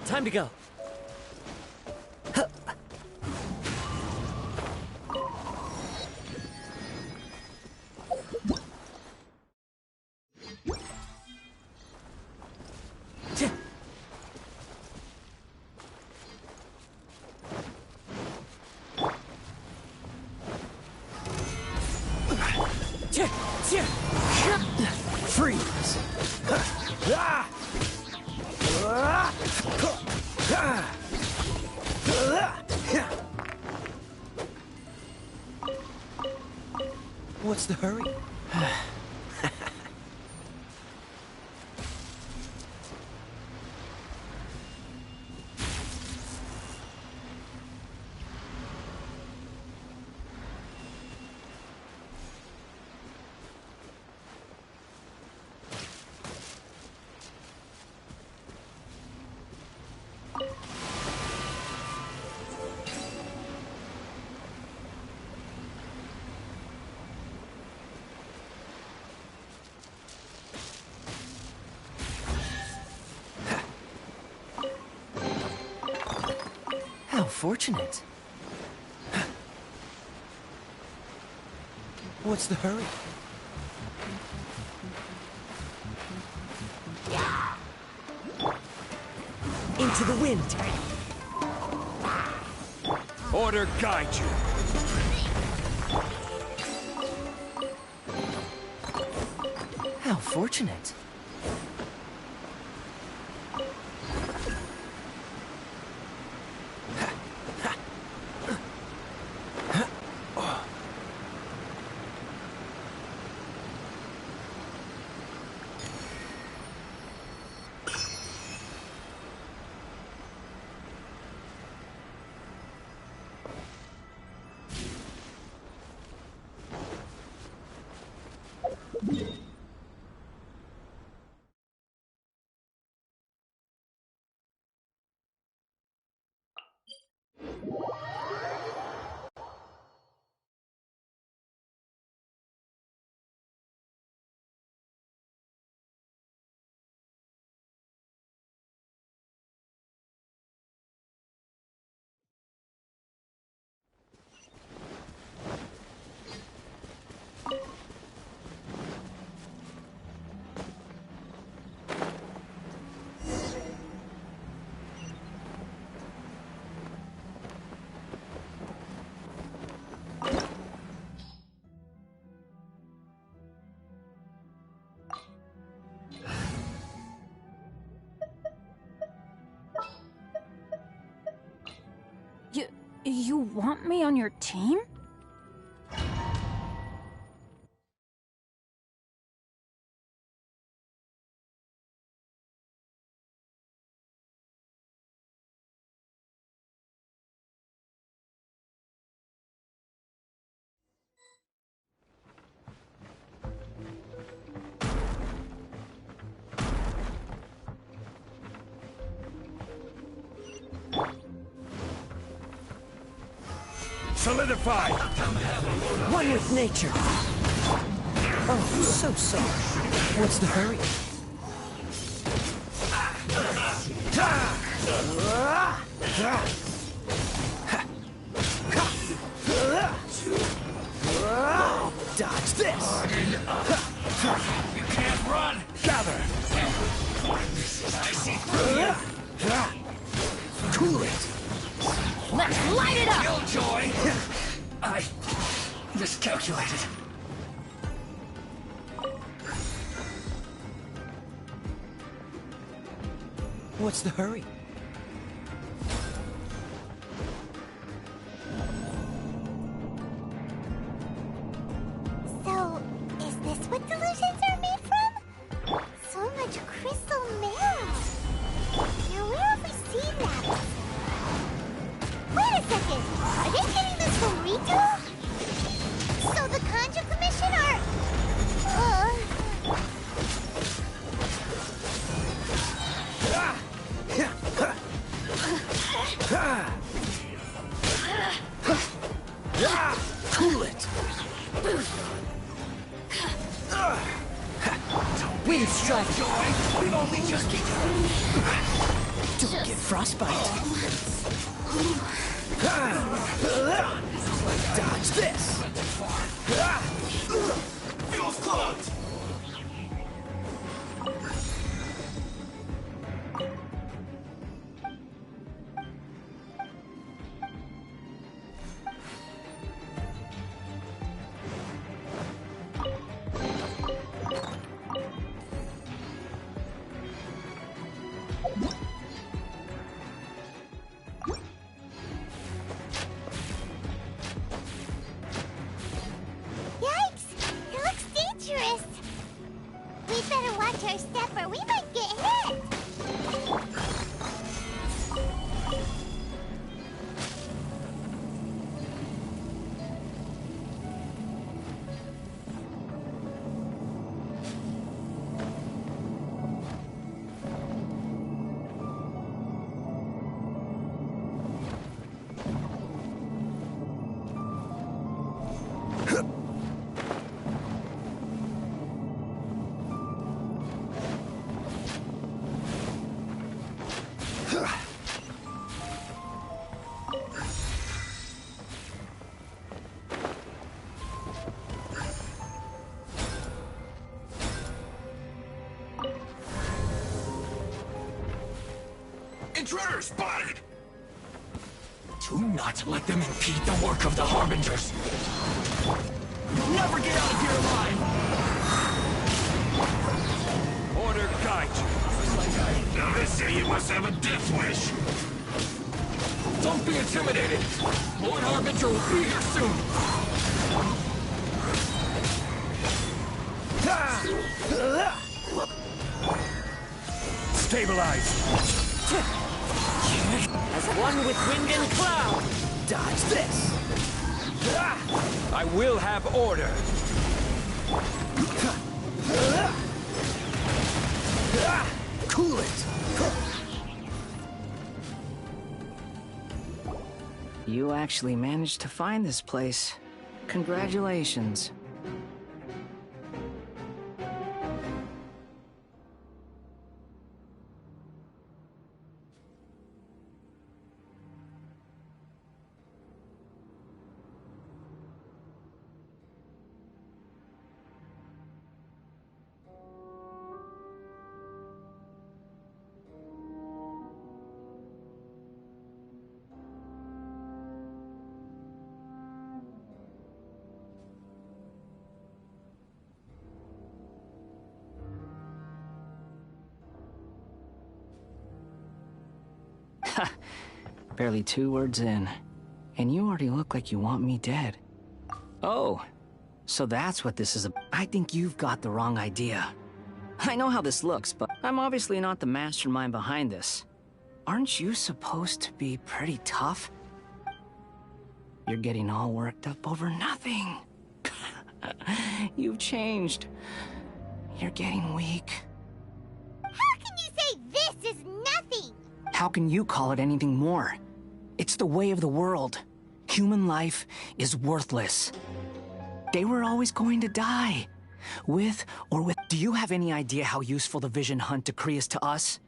Time to go. Freeze! What's the hurry? How fortunate. What's the hurry? Into the wind. Order guide you. How fortunate. You want me on your team? Solidified! One with nature. Oh, so sorry. What's the hurry? Dodge this! You can't run! Gather! I see through you! Cool it! Let's light it up! Killjoy! I miscalculated. What's the hurry? So, is this what delusions are made from? So much crystal marrow. Now where have we seen that? Wait a second! Are they getting this from Rito? So the Conjure Commission are... Wind strike. Joy, we've only just begun. Don't get frostbite. Dodge this. Feels clogged. Yikes! It looks dangerous. We better watch our step or we might get hit. Intruder spotted! Do not let them impede the work of the Harbingers. Never get out of here alive! Order guide you. Now they say you must have a death wish. Don't be intimidated. Lord Harbinger will be here soon. Stabilize. As one with wind and cloud. Dodge this. I will have order. Cool it. You actually managed to find this place. Congratulations. Barely 2 words in, and you already look like you want me dead. Oh, so that's what this is about. I think you've got the wrong idea. I know how this looks, but I'm obviously not the mastermind behind this. Aren't you supposed to be pretty tough? You're getting all worked up over nothing. You've changed. You're getting weak. How can you say this is nothing? How can you call it anything more? It's the way of the world. Human life is worthless. They were always going to die. With or with... Do you have any idea how useful the Vision Hunt decree is to us?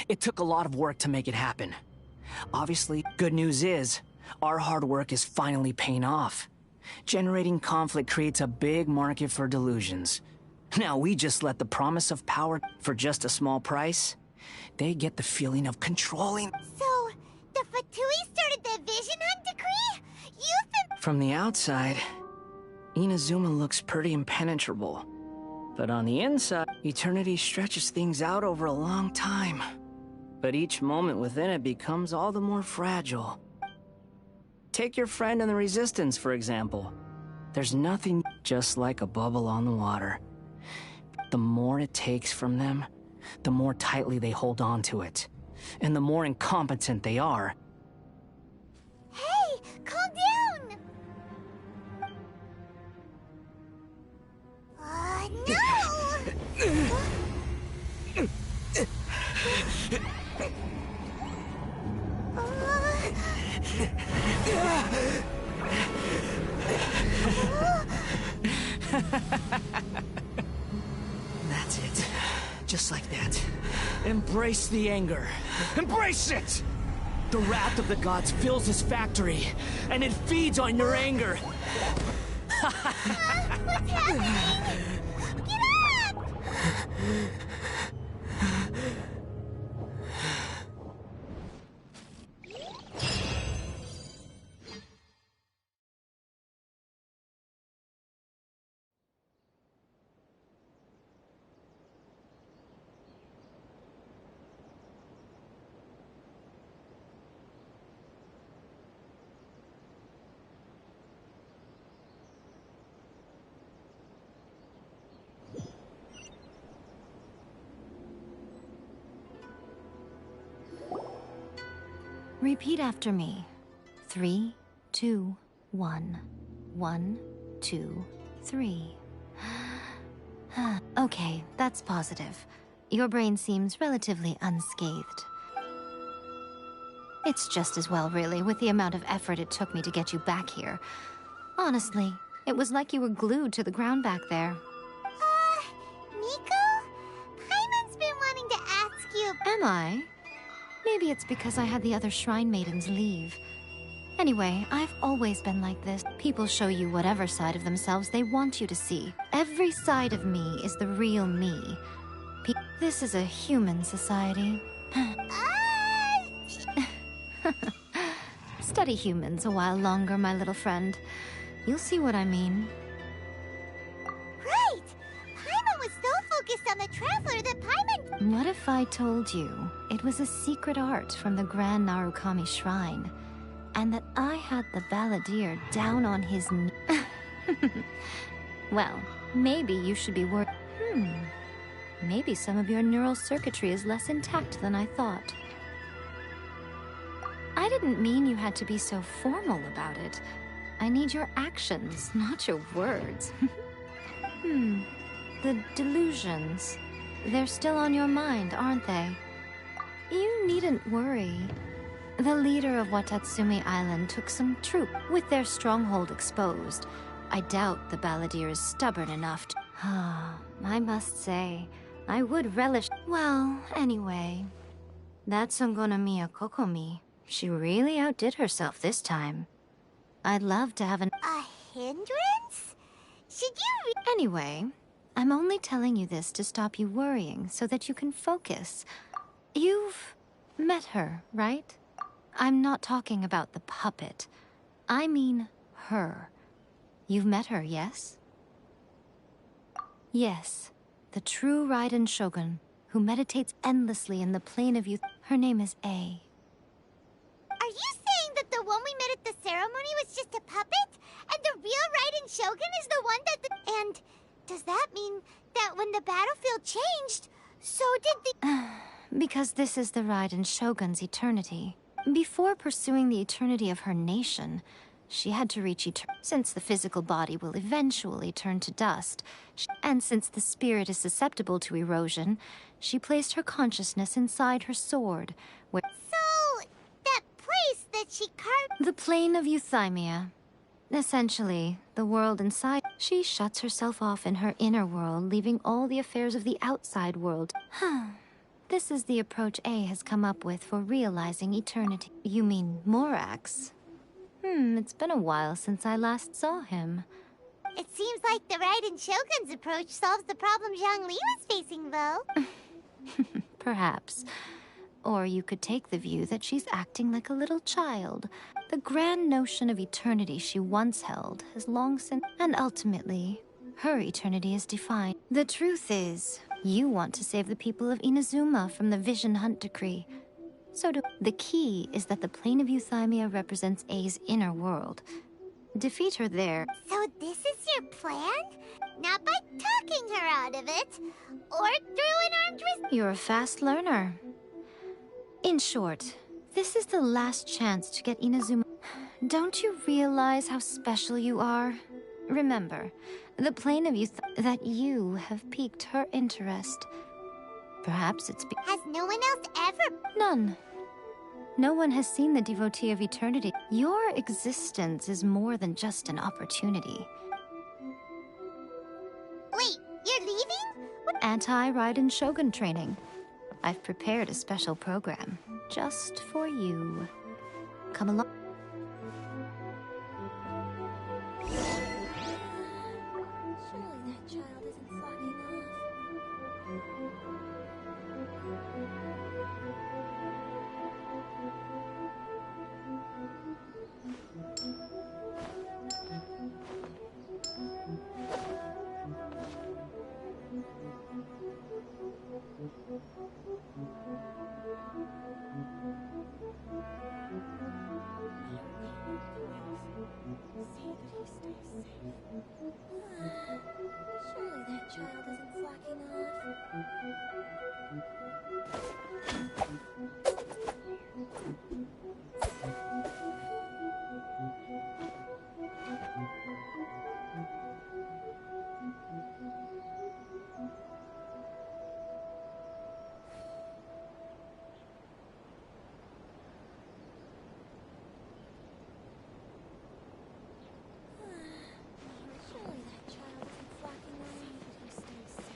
It took a lot of work to make it happen. Obviously, good news is, our hard work is finally paying off. Generating conflict creates a big market for delusions. Now we just let the promise of power for just a small price. They get the feeling of controlling. So, the Fatui started the Vision Hunt decree? You've been... From the outside, Inazuma looks pretty impenetrable. But on the inside, eternity stretches things out over a long time. But each moment within it becomes all the more fragile. Take your friend in the Resistance, for example. There's nothing just like a bubble on the water. The more it takes from them, the more tightly they hold on to it. And the more incompetent they are. Hey, calm down! No! Embrace the anger. Embrace it! The wrath of the gods fills this factory, and it feeds on your anger. What's happening? Get up! Repeat after me. 3, 2, 1. 1, 2, 3. Okay, that's positive. Your brain seems relatively unscathed. It's just as well, really, with the amount of effort it took me to get you back here. Honestly, it was like you were glued to the ground back there. Miko? Paimon's been wanting to ask you. Am I? Maybe it's because I had the other Shrine Maidens leave. Anyway, I've always been like this. People show you whatever side of themselves they want you to see. Every side of me is the real me. This is a human society. Study humans a while longer, my little friend. You'll see what I mean. Right! Paimon was so focused on the Traveler that Paimon... What if I told you it was a secret art from the Grand Narukami Shrine, and that I had the Balladeer down on his knee? Well, maybe you should be worried. Maybe some of your neural circuitry is less intact than I thought. I didn't mean you had to be so formal about it. I need your actions, not your words. The delusions. They're still on your mind, aren't they? You needn't worry. The leader of Watatsumi Island took some troop with their stronghold exposed. I doubt the Balladeer is stubborn enough to... I must say, I would relish... Well, anyway, that Songonamiya Kokomi, she really outdid herself this time. I'd love to have an... A hindrance? Should you... Anyway, I'm only telling you this to stop you worrying so that you can focus. You've met her, right? I'm not talking about the puppet. I mean her. You've met her, yes? Yes, the true Raiden Shogun, who meditates endlessly in the plane of youth. Her name is A. Are you saying that the one we met at the ceremony was just a puppet? And the real Raiden Shogun is the one that the... And does that mean that when the battlefield changed, so did the... Because this is the Raiden Shogun's eternity. Before pursuing the eternity of her nation, she had to reach eternity. Since the physical body will eventually turn to dust, and since the spirit is susceptible to erosion, she placed her consciousness inside her sword, where... So, that place that she carved... The plane of Euthymia. Essentially, the world inside. She shuts herself off in her inner world, leaving all the affairs of the outside world. This is the approach A has come up with for realizing eternity. You mean Morax? It's been a while since I last saw him. It seems like the Raiden Shogun's approach solves the problem Zhang Li was facing, though. Perhaps. Or you could take the view that she's acting like a little child. The grand notion of eternity she once held has long since... And ultimately, her eternity is defined. The truth is, you want to save the people of Inazuma from the Vision Hunt decree. The key is that the plane of Euthymia represents A's inner world. Defeat her there. So this is your plan? Not by talking her out of it, or through an armed resistance. You're a fast learner. In short, this is the last chance to get Inazuma. Don't you realize how special you are? Remember, the plane of that you have piqued her interest. Perhaps it's Has no one else ever? None. No one has seen the devotee of eternity. Your existence is more than just an opportunity. Wait, you're leaving? Anti-Raiden Shogun training. I've prepared a special program just for you. Come along. Surely that child isn't fucking Surely that child isn't flocking off. Surely that child isn't flocking off. See that he stays safe.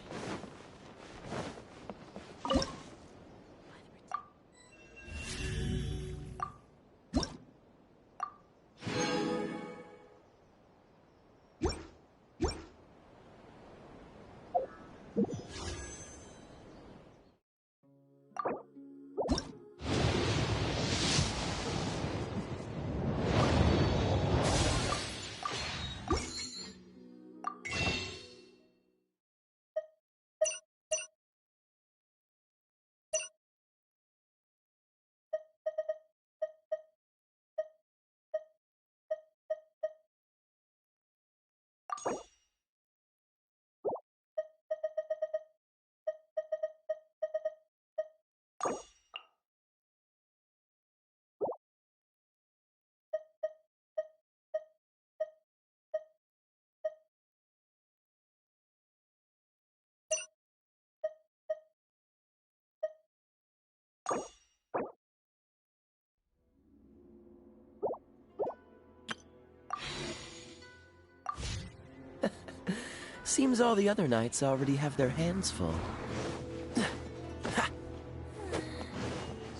Seems all the other knights already have their hands full.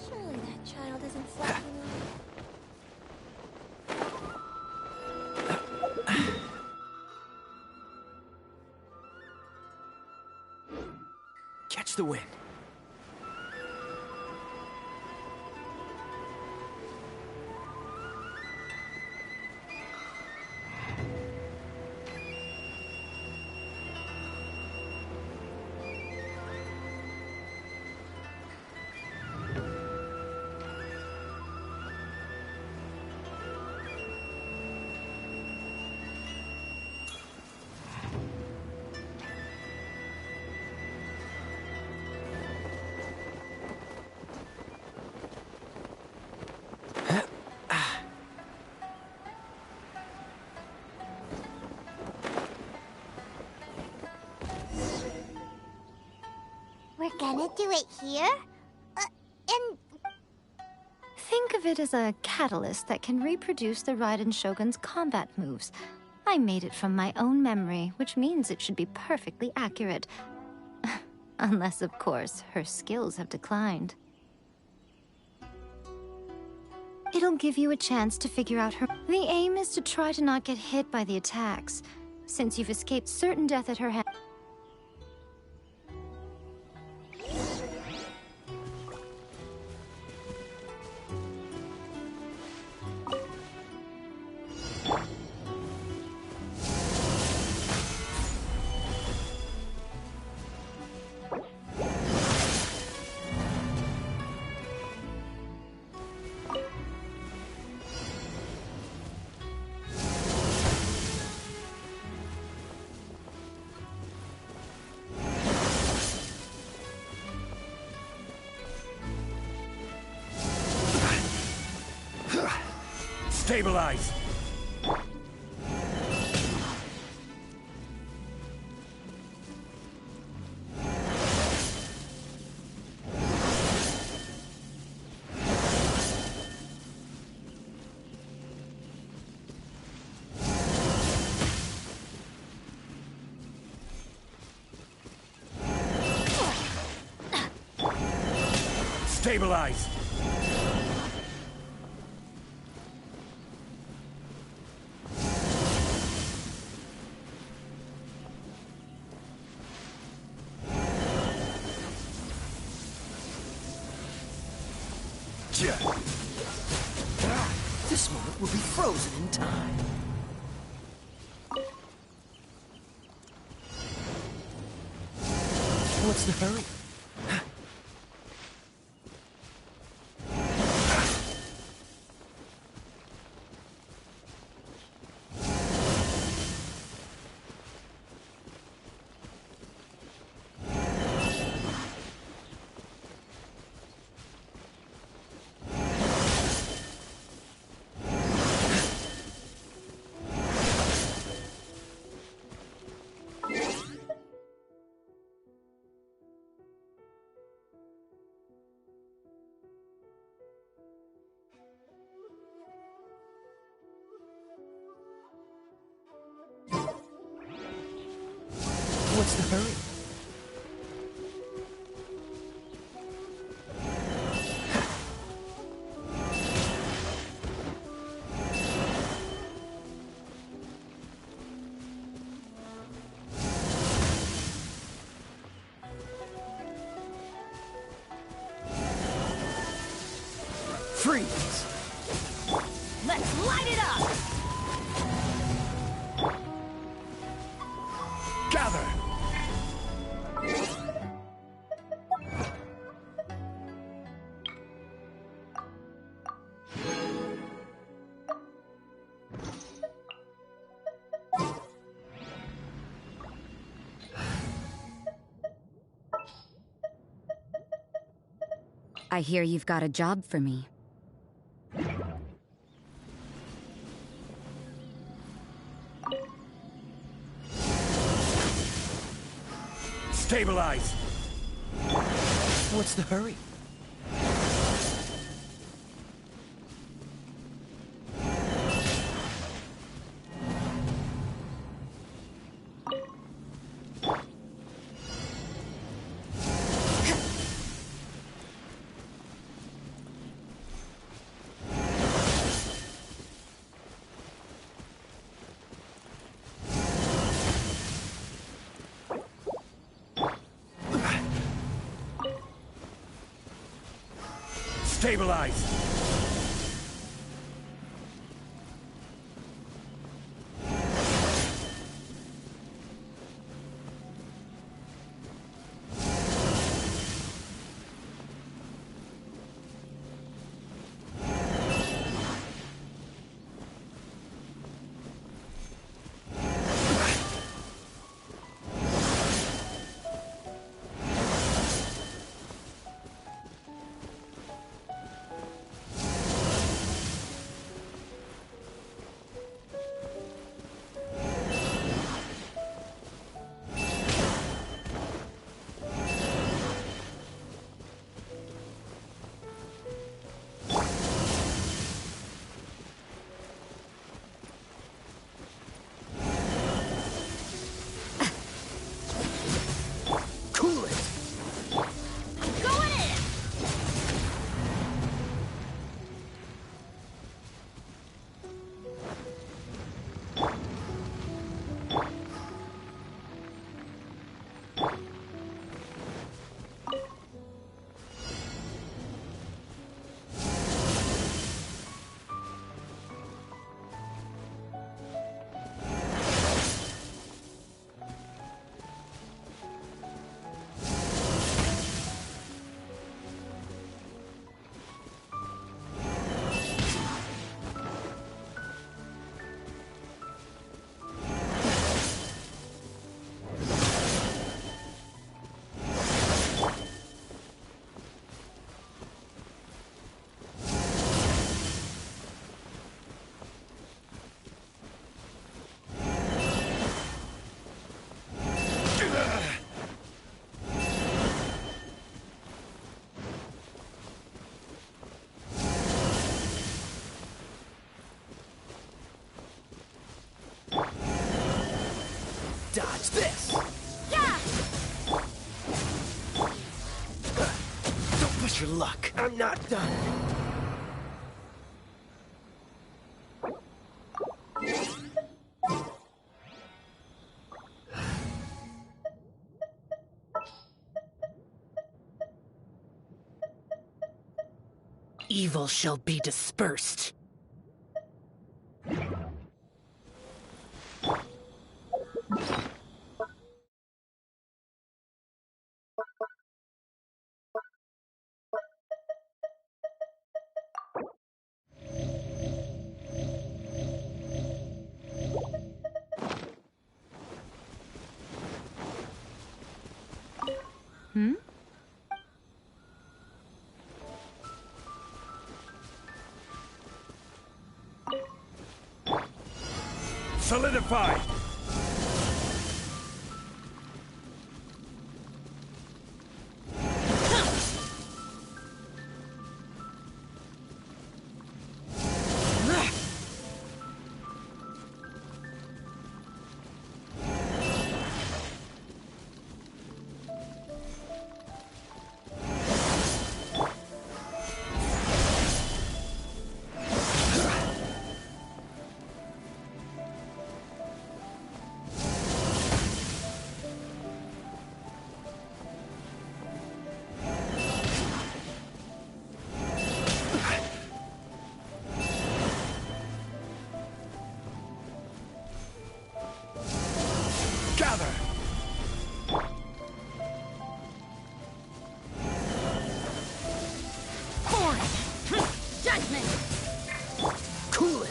Surely that child isn't flocking off. Catch the wind. We're gonna do it here? And Think of it as a catalyst that can reproduce the Raiden Shogun's combat moves. I made it from my own memory, which means it should be perfectly accurate. Unless, of course, her skills have declined. It'll give you a chance to figure out her... The aim is to try to not get hit by the attacks, since you've escaped certain death at her hand. Stabilize! Stabilize! This moment will be frozen in time. What's the hurry? What's the hurry? Freeze! Let's light it up! Gather! I hear you've got a job for me. Stabilize! What's the hurry? Stabilize! Dodge this! Yeah! Don't push Test your luck. I'm not done. Evil shall be dispersed. Solidify! Gather! Judgment! Cool it!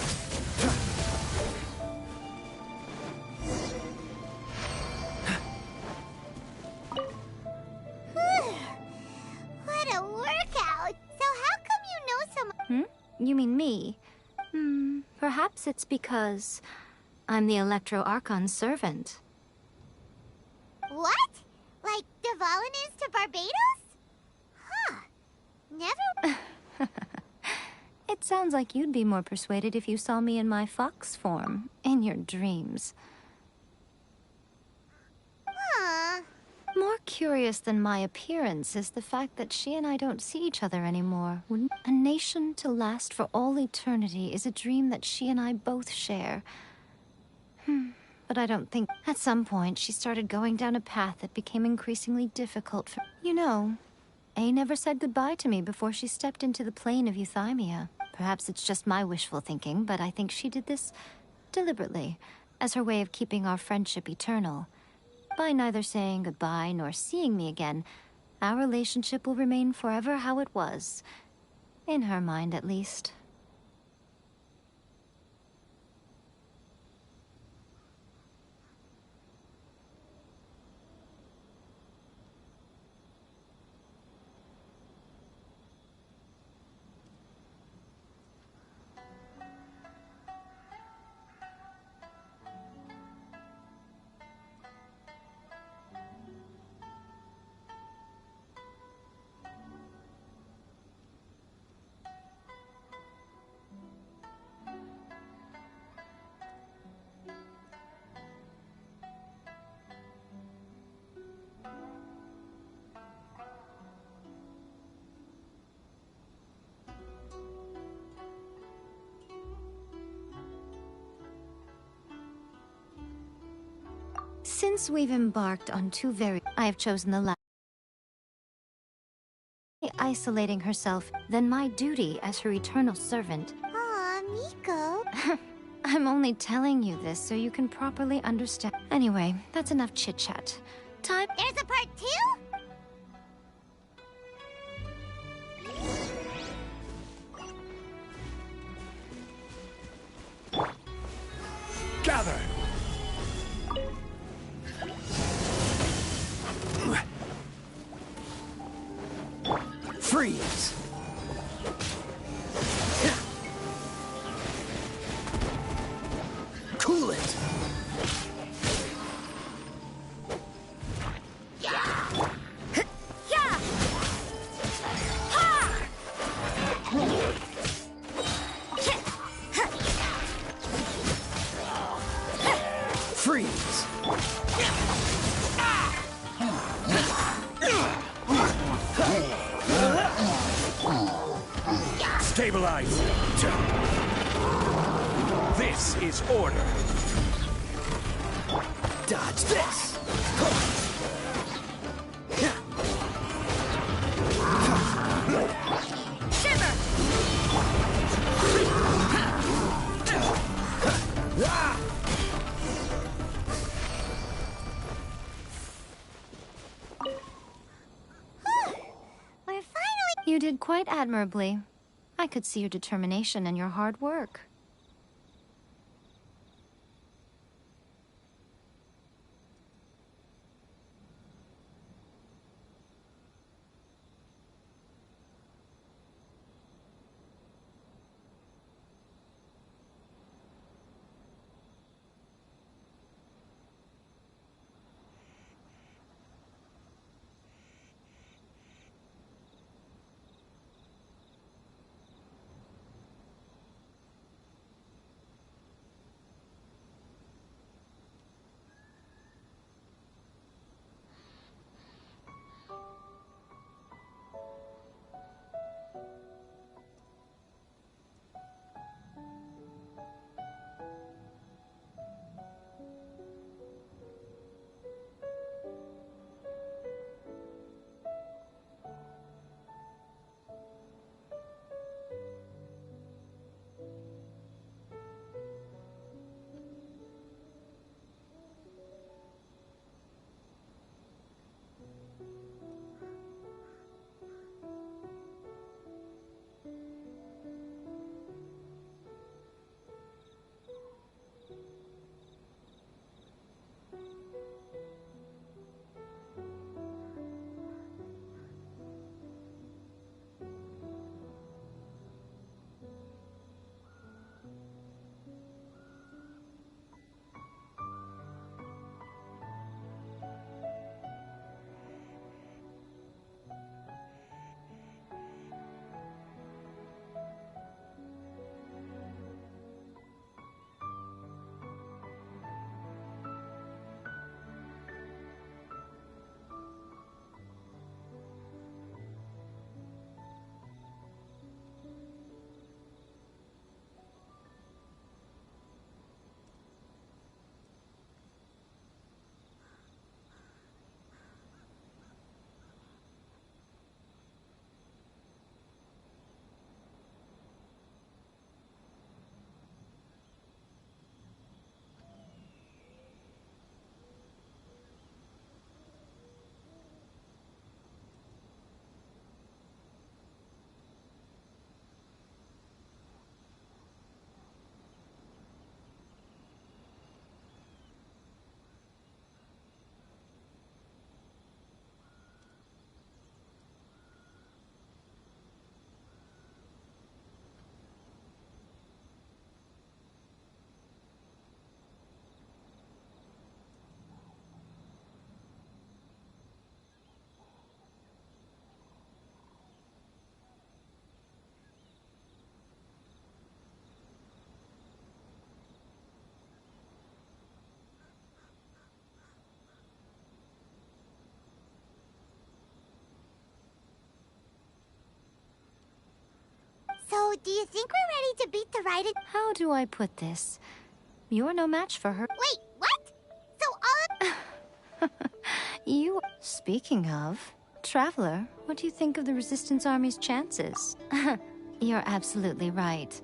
What a workout! So how come you know so much? You mean me? Perhaps it's because I'm the Electro Archon's servant. What? Like Devalin is to Barbados? Huh. Never... It sounds like you'd be more persuaded if you saw me in my fox form, in your dreams. Huh. More curious than my appearance is the fact that she and I don't see each other anymore. A nation to last for all eternity is a dream that she and I both share. But I don't think... At some point, she started going down a path that became increasingly difficult for... You know, A never said goodbye to me before she stepped into the plane of Euthymia. Perhaps it's just my wishful thinking, but I think she did this deliberately, as her way of keeping our friendship eternal. By neither saying goodbye nor seeing me again, our relationship will remain forever how it was. In her mind, at least. Since we've embarked on I have chosen the last. Isolating herself, then my duty as her eternal servant. Aw, Miko. I'm only telling you this so you can properly understand. Anyway, that's enough chit-chat. Time. There's a part 2? Gather! Freeze! Cool it! Freeze! Stabilize! This is order! Dodge this! Shiver! We're finally... You did quite admirably. I could see your determination and your hard work. So, do you think we're ready to beat the Raiden? How do I put this? You're no match for her. Wait, what? So all of... You... Speaking of... Traveler, what do you think of the Resistance Army's chances? You're absolutely right.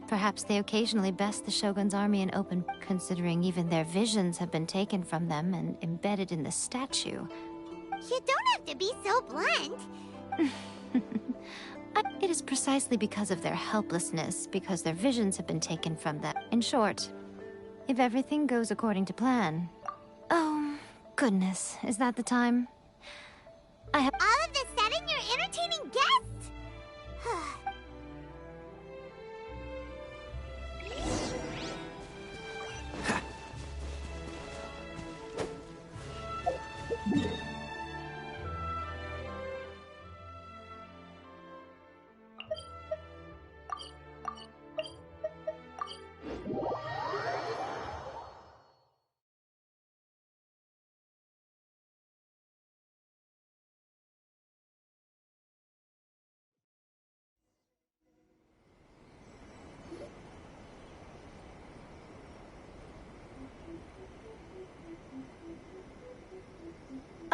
Perhaps they occasionally best the Shogun's army in open, considering even their visions have been taken from them and embedded in the statue. You don't have to be so blunt. It is precisely because of their helplessness, because their visions have been taken from them. In short, if everything goes according to plan... Oh, goodness, is that the time? I have... All of a sudden, you're entertaining guests?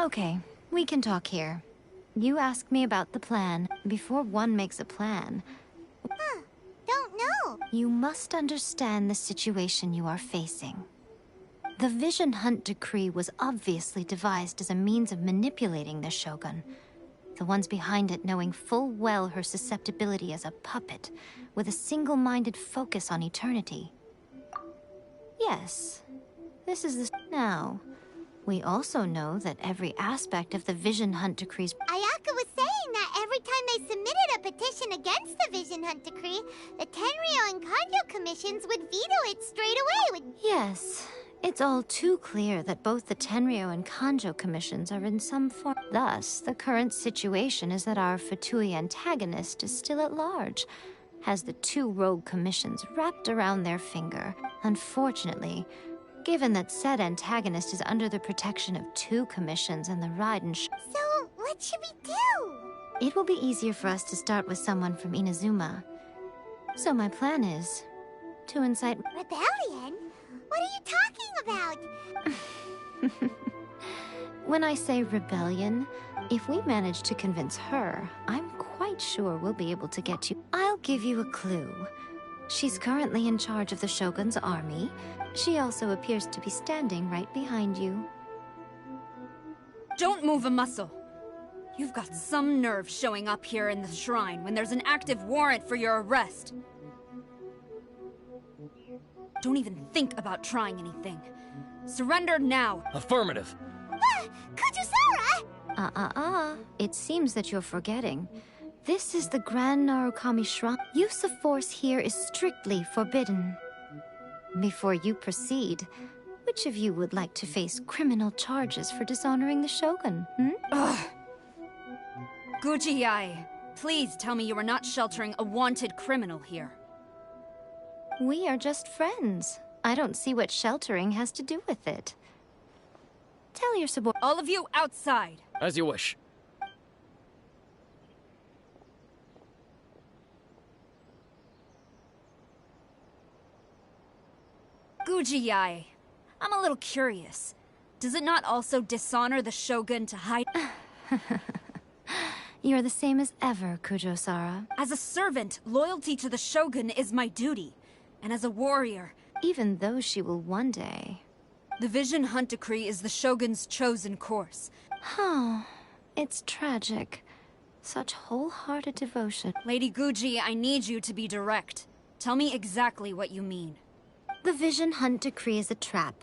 Okay, we can talk here. You asked me about the plan. Before one makes a plan, Don't know. you must understand the situation you are facing. The Vision Hunt Decree was obviously devised as a means of manipulating the Shogun. The ones behind it knowing full well her susceptibility as a puppet, with a single-minded focus on eternity. Yes, this is the... Now, we also know that every aspect of the Vision Hunt Decree's... Ayaka was saying that every time they submitted a petition against the Vision Hunt Decree, the Tenryo and Kanjo commissions would veto it straight away. Yes, it's all too clear that both the Tenryo and Kanjo commissions are in some form. Thus, the current situation is that our Fatui antagonist is still at large, has the two rogue commissions wrapped around their finger. Unfortunately, given that said antagonist is under the protection of two commissions and the Raiden So, what should we do? it will be easier for us to start with someone from Inazuma. So my plan is to incite... Rebellion? What are you talking about? When I say rebellion, if we manage to convince her, I'm quite sure we'll be able to get you... I'll give you a clue. She's currently in charge of the Shogun's army. She also appears to be standing right behind you. Don't move a muscle. You've got some nerve showing up here in the shrine when there's an active warrant for your arrest. Don't even think about trying anything. Surrender now. Affirmative. Kujusara! It seems that you're forgetting. This is the Grand Narukami Shrine. Use of force here is strictly forbidden. Before you proceed, which of you would like to face criminal charges for dishonoring the Shogun, Guji-ai, please tell me you are not sheltering a wanted criminal here. We are just friends. I don't see what sheltering has to do with it. Tell your subordinate... All of you outside! As you wish. Guji-ai, I'm a little curious. Does it not also dishonor the Shogun to hide... You're the same as ever, Kujo-sara. As a servant, loyalty to the Shogun is my duty. And as a warrior... Even though she will one day... The Vision Hunt Decree is the Shogun's chosen course. It's tragic. Such wholehearted devotion. Lady Guji, I need you to be direct. Tell me exactly what you mean. The Vision Hunt Decree is a trap.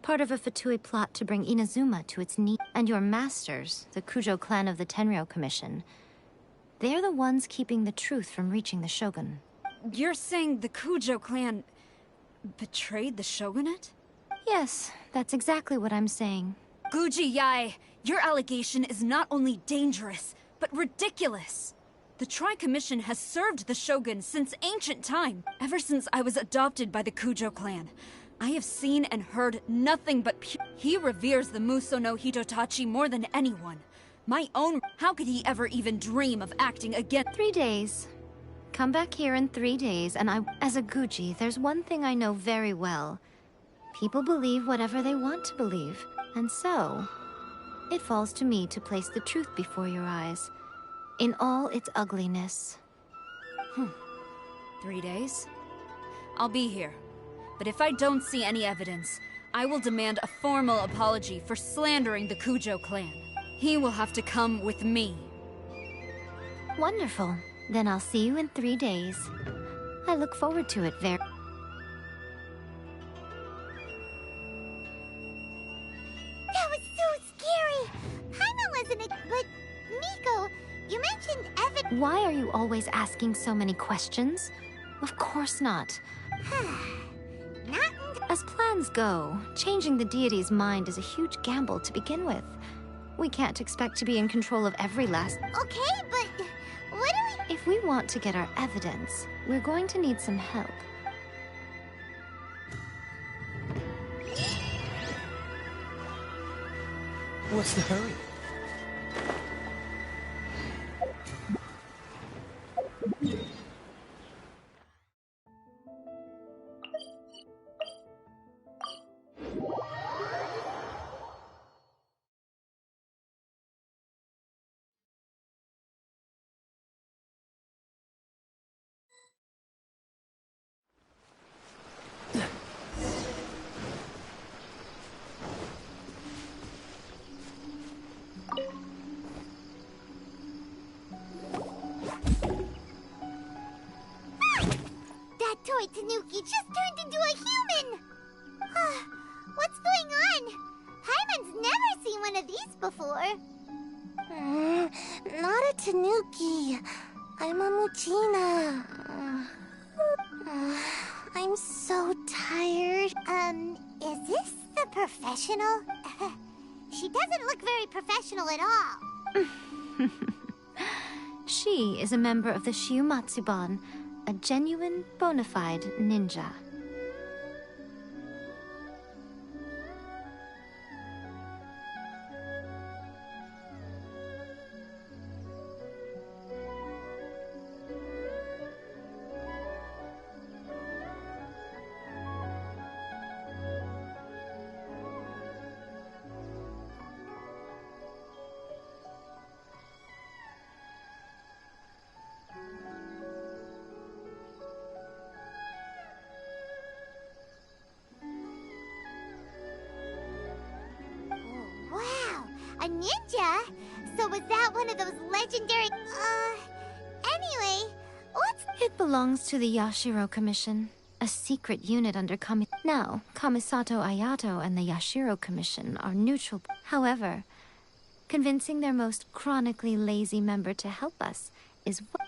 Part of a Fatui plot to bring Inazuma to its knees. And your masters, the Kujo clan of the Tenryo Commission. They're the ones keeping the truth from reaching the Shogun. You're saying the Kujo clan... betrayed the Shogunate? Yes, that's exactly what I'm saying. Guji-ai, your allegation is not only dangerous, but ridiculous. The Tri-Commission has served the Shogun since ancient time. Ever since I was adopted by the Kujo clan, I have seen and heard nothing but pure... He reveres the Muso no Hitotachi more than anyone. My own... How could he ever even dream of acting against... 3 days. Come back here in 3 days, and as a Guji, there's one thing I know very well. People believe whatever they want to believe. And so, it falls to me to place the truth before your eyes, in all its ugliness. 3 days? I'll be here. But if I don't see any evidence, I will demand a formal apology for slandering the Kujo clan. He will have to come with me. Wonderful. Then I'll see you in 3 days. I look forward to it very... That was so scary! Paimon wasn't a... But, Miko, you mentioned evidence... Why are you always asking so many questions? Of course not. As plans go, changing the deity's mind is a huge gamble to begin with. We can't expect to be in control of every last... Okay, but... What do we... If we want to get our evidence, we're going to need some help. What's the hurry? Tanuki just turned into a human! What's going on? Paimon's never seen one of these before. Not a Tanuki. I'm a Muchina. I'm so tired. Is this the professional? She doesn't look very professional at all. She is a member of the Shiumatsuban, a genuine, bona fide ninja. Wow, a ninja? So was that one of those legendary... Anyway, what's... It belongs to the Yashiro Commission, a secret unit under Now, Kamisato Ayato and the Yashiro Commission are neutral. However, convincing their most chronically lazy member to help us is what...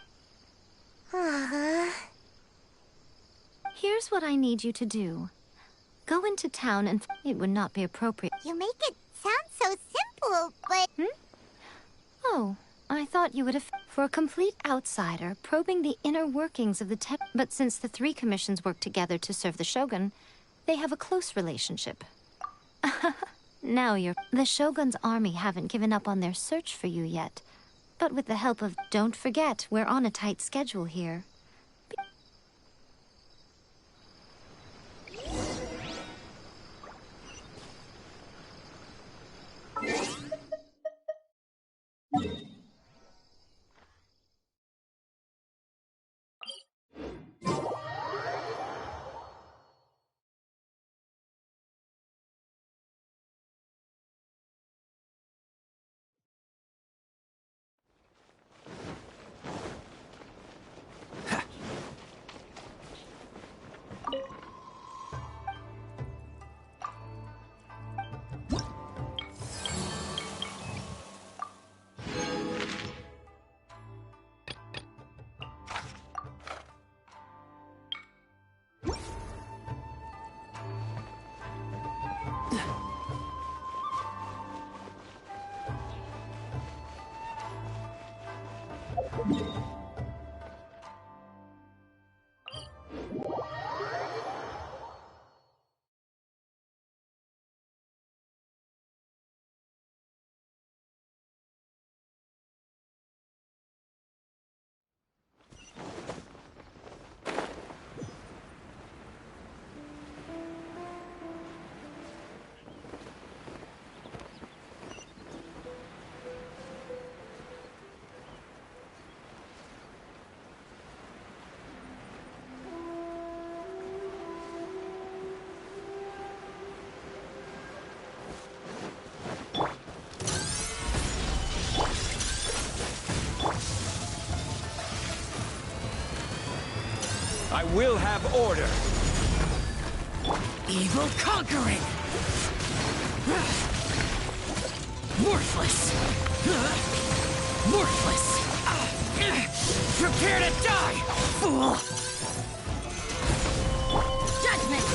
Here's what I need you to do. Go into town and... It would not be appropriate. You make it sound so simple, but... Oh, I thought you would have... For a complete outsider, probing the inner workings of the But since the three commissions work together to serve the Shogun, they have a close relationship. Now you're... The Shogun's army haven't given up on their search for you yet. But with the help of... Don't forget, we're on a tight schedule here. I will have order. Evil conquering! Worthless! Worthless! Prepare to die, fool! Judgment!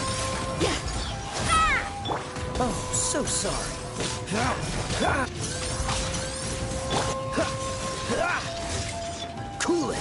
Oh, so sorry. Cool it!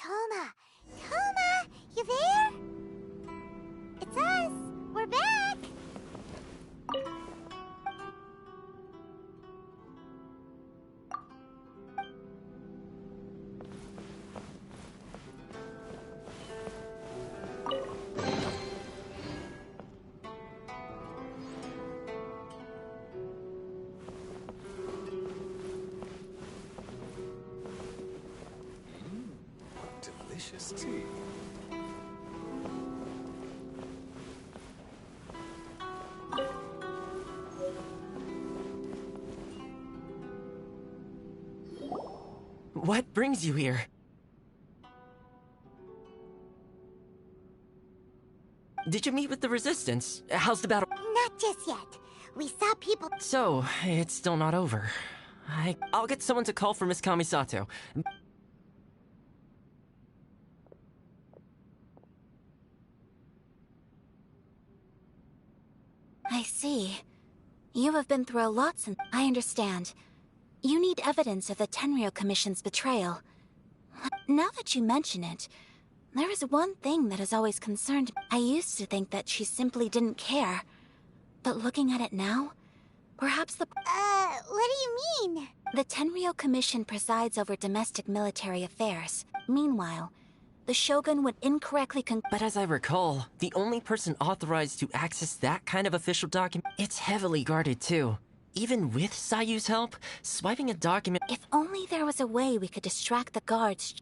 Toma! Toma! You there? It's us! We're back! Delicious tea. What brings you here? Did you meet with the Resistance? How's the battle? Not just yet. We saw people. So, it's still not over. I'll get someone to call for Miss Kamisato. I see. You have been through a lot since... I understand. You need evidence of the Tenryou Commission's betrayal. Now that you mention it, there is one thing that has always concerned me. I used to think that she simply didn't care. But looking at it now, perhaps the... What do you mean? The Tenryou Commission presides over domestic military affairs. Meanwhile, the Shogun would incorrectly But as I recall, the only person authorized to access that kind of official document, it's heavily guarded too. Even with Sayu's help, swiping a document... If only there was a way we could distract the guards.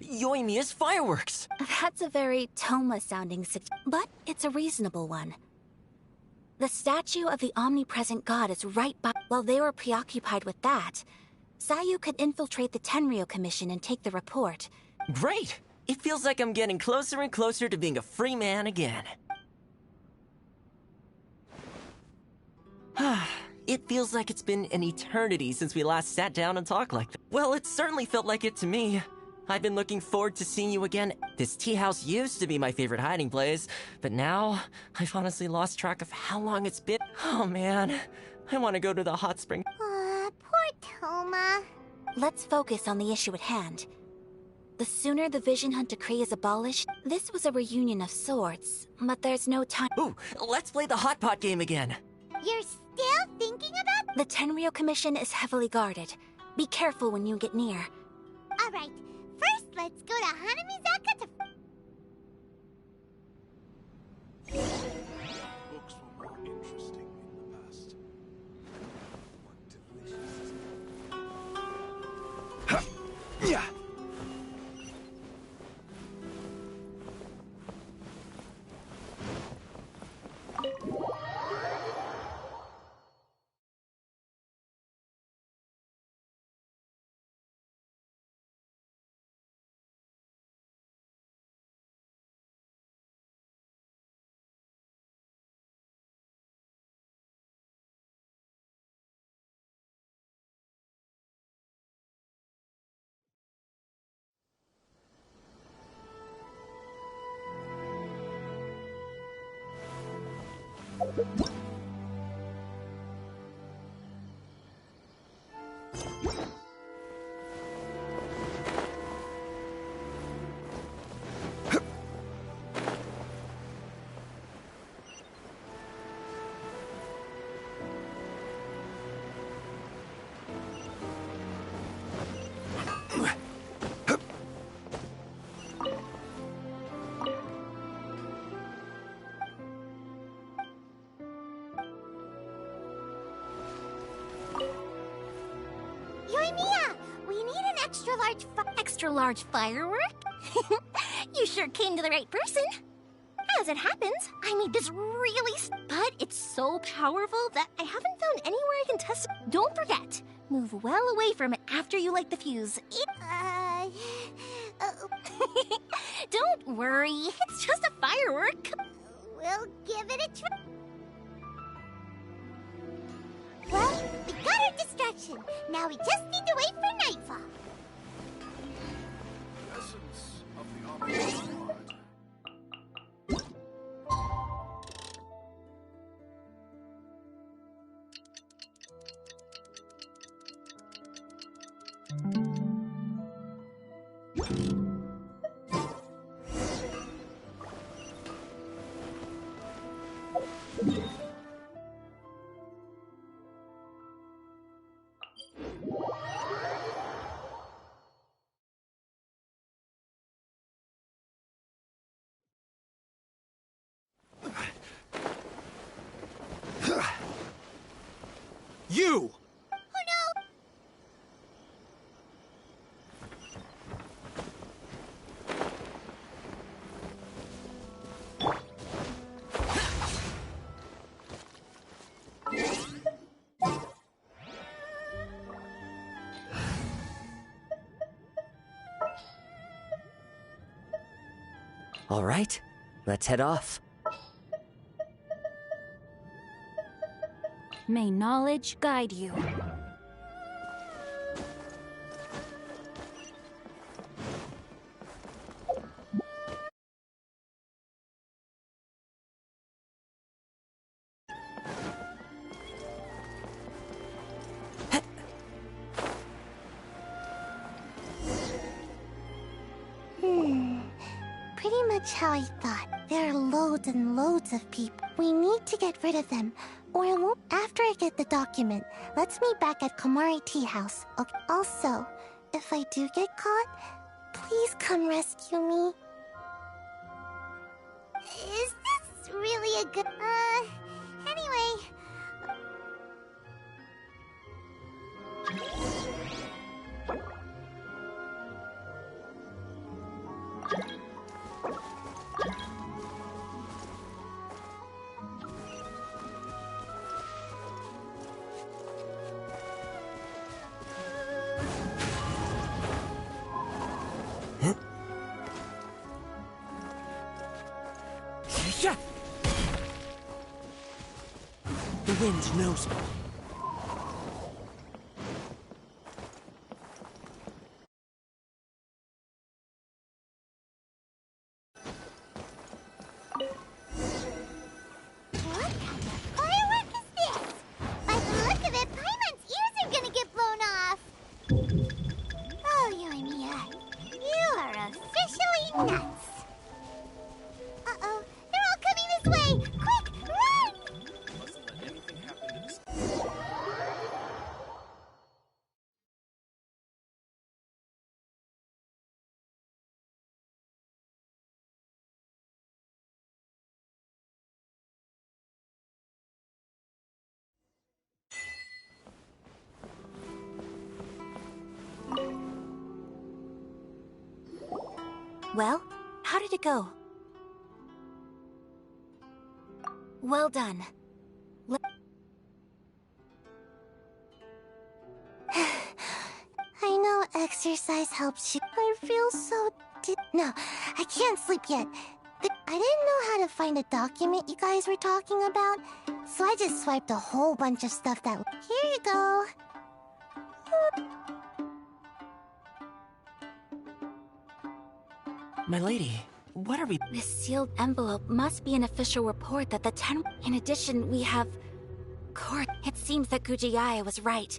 Yoimiya's fireworks! That's a very Toma-sounding but it's a reasonable one. The statue of the omnipresent god is right by... While they were preoccupied with that, Sayu could infiltrate the Tenryou Commission and take the report. Great! It feels like I'm getting closer and closer to being a free man again. It feels like it's been an eternity since we last sat down and talked like that. Well, it certainly felt like it to me. I've been looking forward to seeing you again. This tea house used to be my favorite hiding place, but now I've honestly lost track of how long it's been. Oh man, I want to go to the hot spring. Poor Toma. Let's focus on the issue at hand. The sooner the Vision Hunt decree is abolished, this was a reunion of sorts, but there's no time. Ooh, let's play the hot pot game again. You're still thinking about... The Tenryou Commission is heavily guarded. Be careful when you get near. Alright, first let's go to Hanamizaka to... Books were more interesting in the past. What delicious tea. Yeah. Yoimiya, we need an extra large firework? You sure came to the right person. As it happens, I made this but it's so powerful that I haven't found anywhere I can test it. Don't forget, move well away from it after you light the fuse. Don't worry, it's just a firework. We'll give it a try. Well, we got our distraction. Now we just need to wait for nightfall. Essence of the omnipresent god. you! All right, let's head off. May knowledge guide you. Pretty much how I thought. There are loads and loads of people. We need to get rid of them, or it won't. After I get the document, let's meet back at Komari Tea House. Okay. Also, if I do get caught, please come rescue me. Is this really a good... Anyway... Yeah. The wind knows me. What kind of firework is this? By the look of it, Paimon's ears are gonna get blown off. Oh, Yoimiya, you are officially nuts. Uh-oh, they're all coming this way! Quick, run! Well, how did it go? Well done. I know exercise helps you. I feel so No, I can't sleep yet. I didn't know how to find a document you guys were talking about, so I just swiped a whole bunch of stuff that... Here you go. My lady, what are we... This sealed envelope must be an official report that the Ten... In addition, we have... Court. It seems that Kujiyaya was right.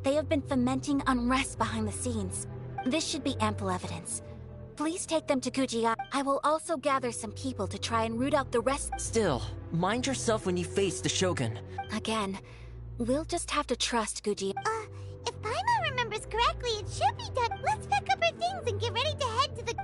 They have been fomenting unrest behind the scenes. This should be ample evidence. Please take them to Kujiyaya. I will also gather some people to try and root out the rest... Still, mind yourself when you face the Shogun. Again, we'll just have to trust Kujiyaya. If Paimon remembers correctly, it should be done. Let's pack up our things and get ready to head to the...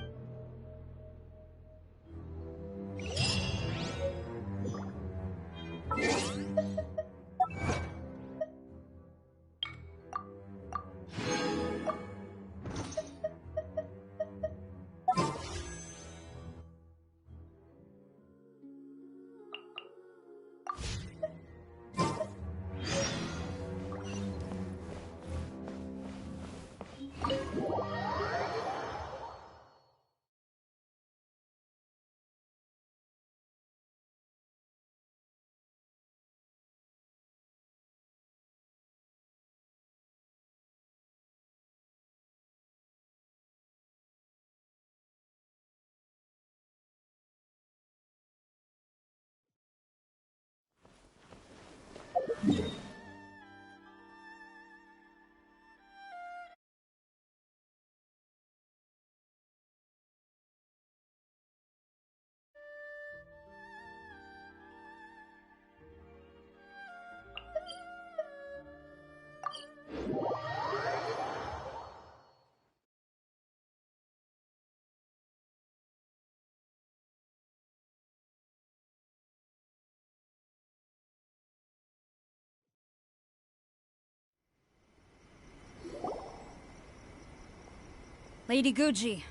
Lady Guji,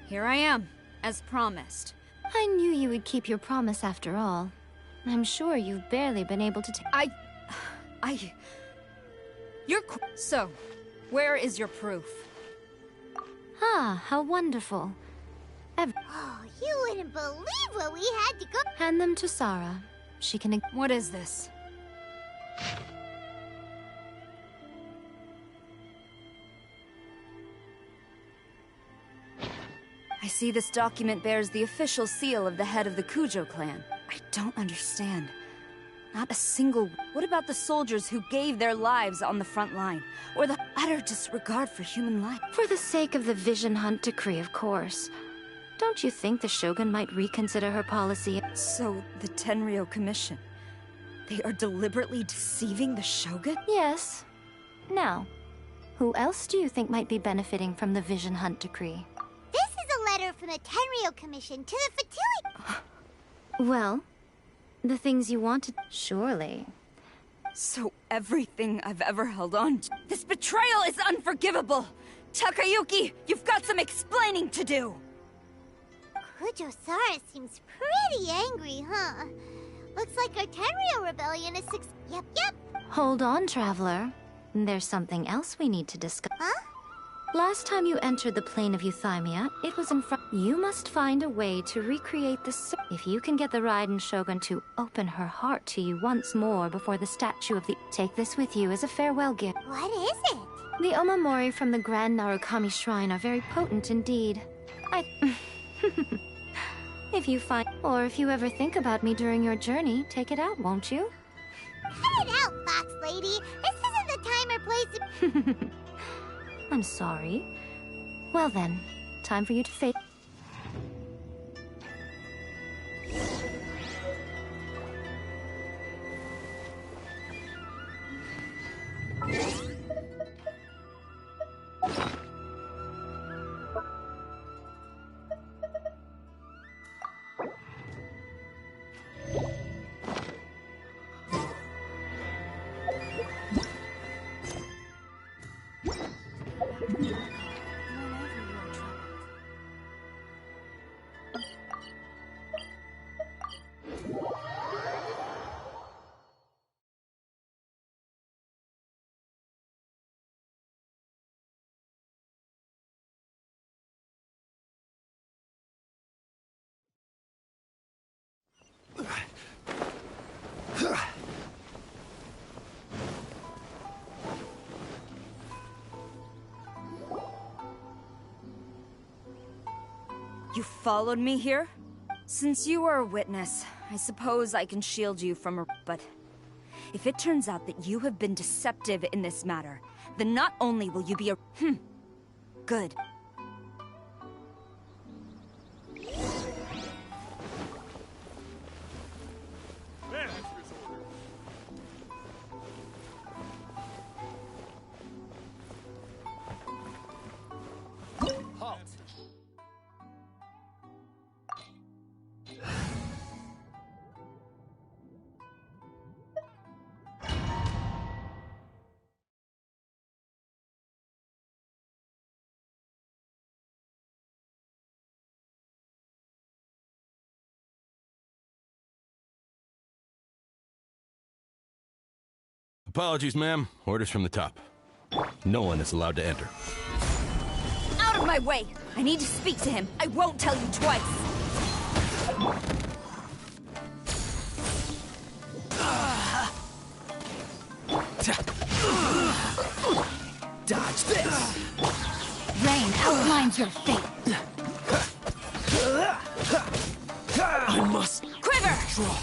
here I am, as promised. I knew you would keep your promise after all. I'm sure you've barely been able to So, where is your proof? Ah, how wonderful. Oh, you wouldn't believe what we had to go. Hand them to Sarah. She can... What is this? I see this document bears the official seal of the head of the Kujo clan. I don't understand. Not a single... What about the soldiers who gave their lives on the front line? Or the utter disregard for human life? For the sake of the Vision Hunt decree, of course. Don't you think the Shogun might reconsider her policy? So, the Tenryou Commission... They are deliberately deceiving the Shogun? Yes. Now, who else do you think might be benefiting from the Vision Hunt decree? This is a letter from the Tenryou Commission to the Fatui... Well, the things you wanted... Surely. So everything I've ever held on to... This betrayal is unforgivable! Takayuki, you've got some explaining to do! Kujo-Sara seems pretty angry, huh? Looks like our Tenryou rebellion is Yep. Hold on, Traveler. There's something else we need to discuss. Huh? Last time you entered the plane of Euthymia, it was in front... You must find a way to recreate the... If you can get the Raiden Shogun to open her heart to you once more before the statue of the... Take this with you as a farewell gift. What is it? The Omamori from the Grand Narukami Shrine are very potent indeed. If you find... Or if you ever think about me during your journey, take it out, won't you? Cut it out, Fox Lady! This isn't the time or place to... I'm sorry. Well then, time for you to face... You followed me here? Since you are a witness, I suppose I can shield you from a... But if it turns out that you have been deceptive in this matter, then not only will you be a... Good. Apologies, ma'am. Orders from the top. No one is allowed to enter. Out of my way! I need to speak to him. I won't tell you twice. Dodge this! Rain outlines your fate. I must Quiver! draw.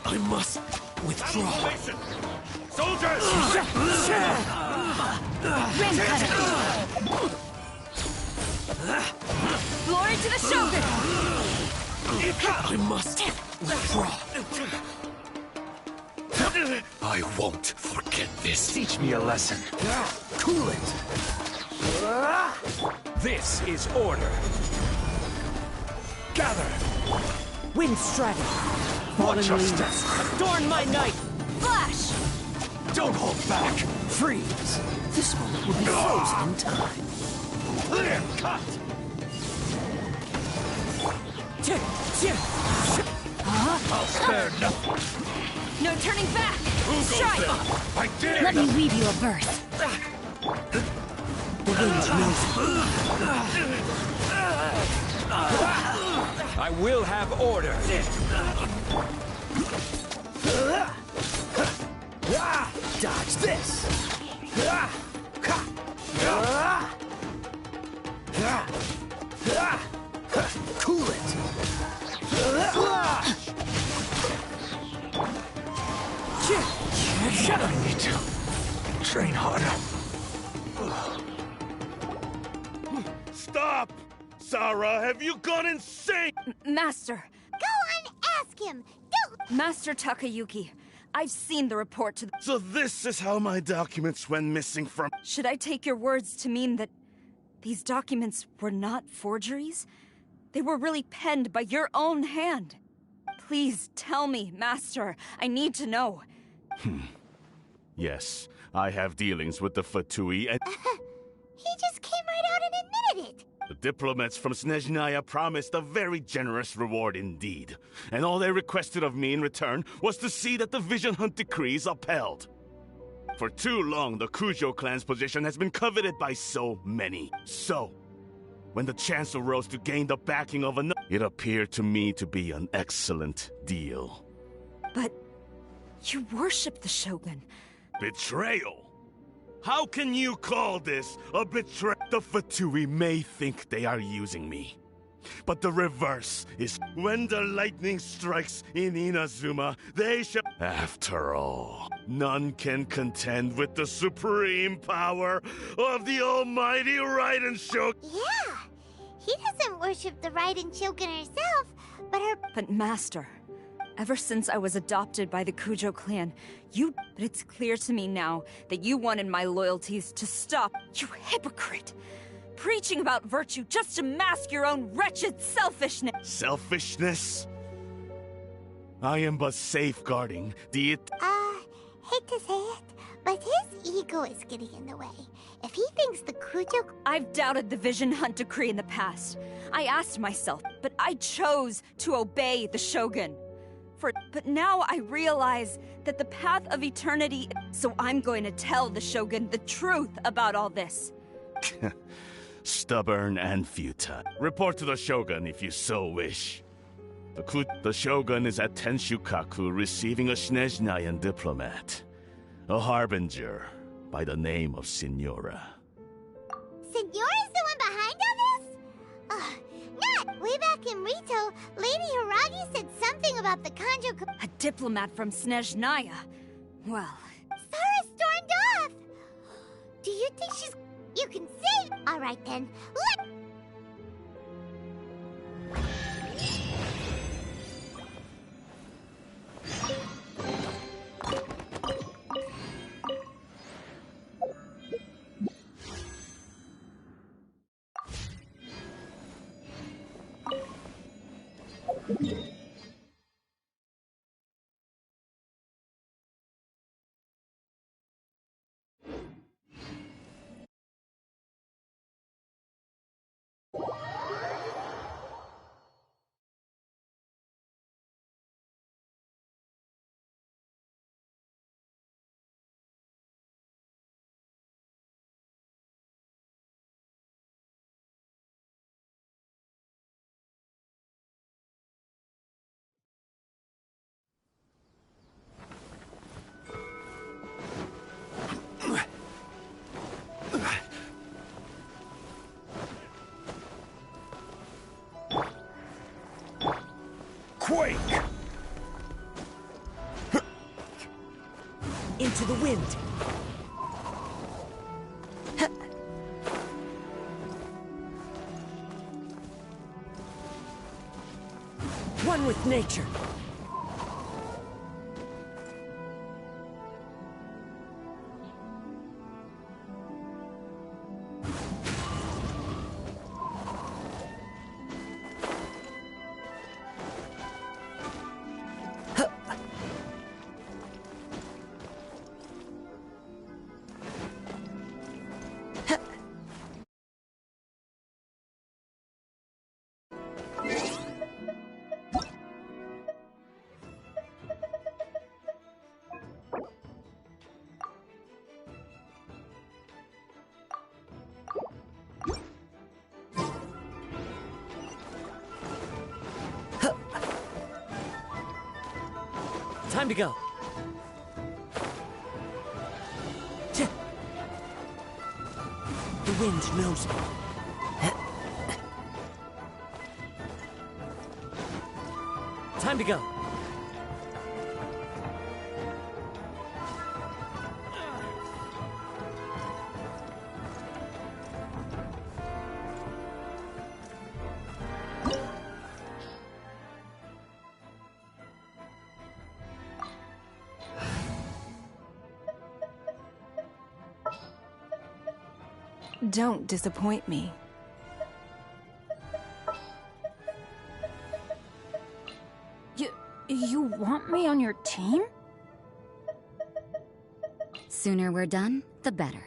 I must withdraw. Soldiers! Rim cutter. Glory to the Shogun! I must withdraw. I won't forget this. Teach me a lesson. Cool it. This is order. Gather. Wind strike. Falling leaves. Adorn my night. Flash! Don't hold back! Freeze! This moment will be frozen in time. There, cut! I'll spare nothing! No turning back! Who goes Strike! there? I dare Let not! me weave you a verse. The wind knows I will have order! Dodge this! Cool it! I need to train harder. Stop! Sarah, have you gone insane? Master! Go on, ask him. Don't. Master Takayuki, I've seen the report to the... So this is how my documents went missing from... Should I take your words to mean that these documents were not forgeries? They were really penned by your own hand. Please tell me, Master. I need to know. Yes, I have dealings with the Fatui and... He just came right out and admitted it. The diplomats from Snezhnaya promised a very generous reward indeed. And all they requested of me in return was to see that the Vision Hunt decrees upheld. For too long, the Kujo clan's position has been coveted by so many. So, when the chance arose to gain the backing of another, it appeared to me to be an excellent deal. But you worship the Shogun. Betrayal? How can you call this a betrayal? The Fatui may think they are using me. But the reverse is when the lightning strikes in Inazuma, they shall... After all, none can contend with the supreme power of the almighty Raiden Shogun. Yeah, he doesn't worship the Raiden Shogun herself, but her... But Master, ever since I was adopted by the Kujo clan, But it's clear to me now that you wanted my loyalties to stop. You hypocrite! Preaching about virtue just to mask your own wretched selfishness! Selfishness? I am but safeguarding the... hate to say it, but his ego is getting in the way. If he thinks the Kujo... I've doubted the Vision Hunt decree in the past. I asked myself, but I chose to obey the Shogun. But now I realize that the path of eternity... So I'm going to tell the Shogun the truth about all this. Stubborn and futile. Report to the Shogun if you so wish. The Shogun is at Tenshukaku receiving a Snezhnayan diplomat. A harbinger by the name of Signora. Signora's the one behind all this? Not! Way back in Rito, Lady Hiragi said something about the Kanjo... A diplomat from Snezhnaya. Well... Sarah stormed off! Do you think she's... You can say... Alright then, let... Quake! Into the wind. One with nature. Time to go. The wind knows me. Time to go. Don't disappoint me. You want me on your team? Sooner we're done, the better.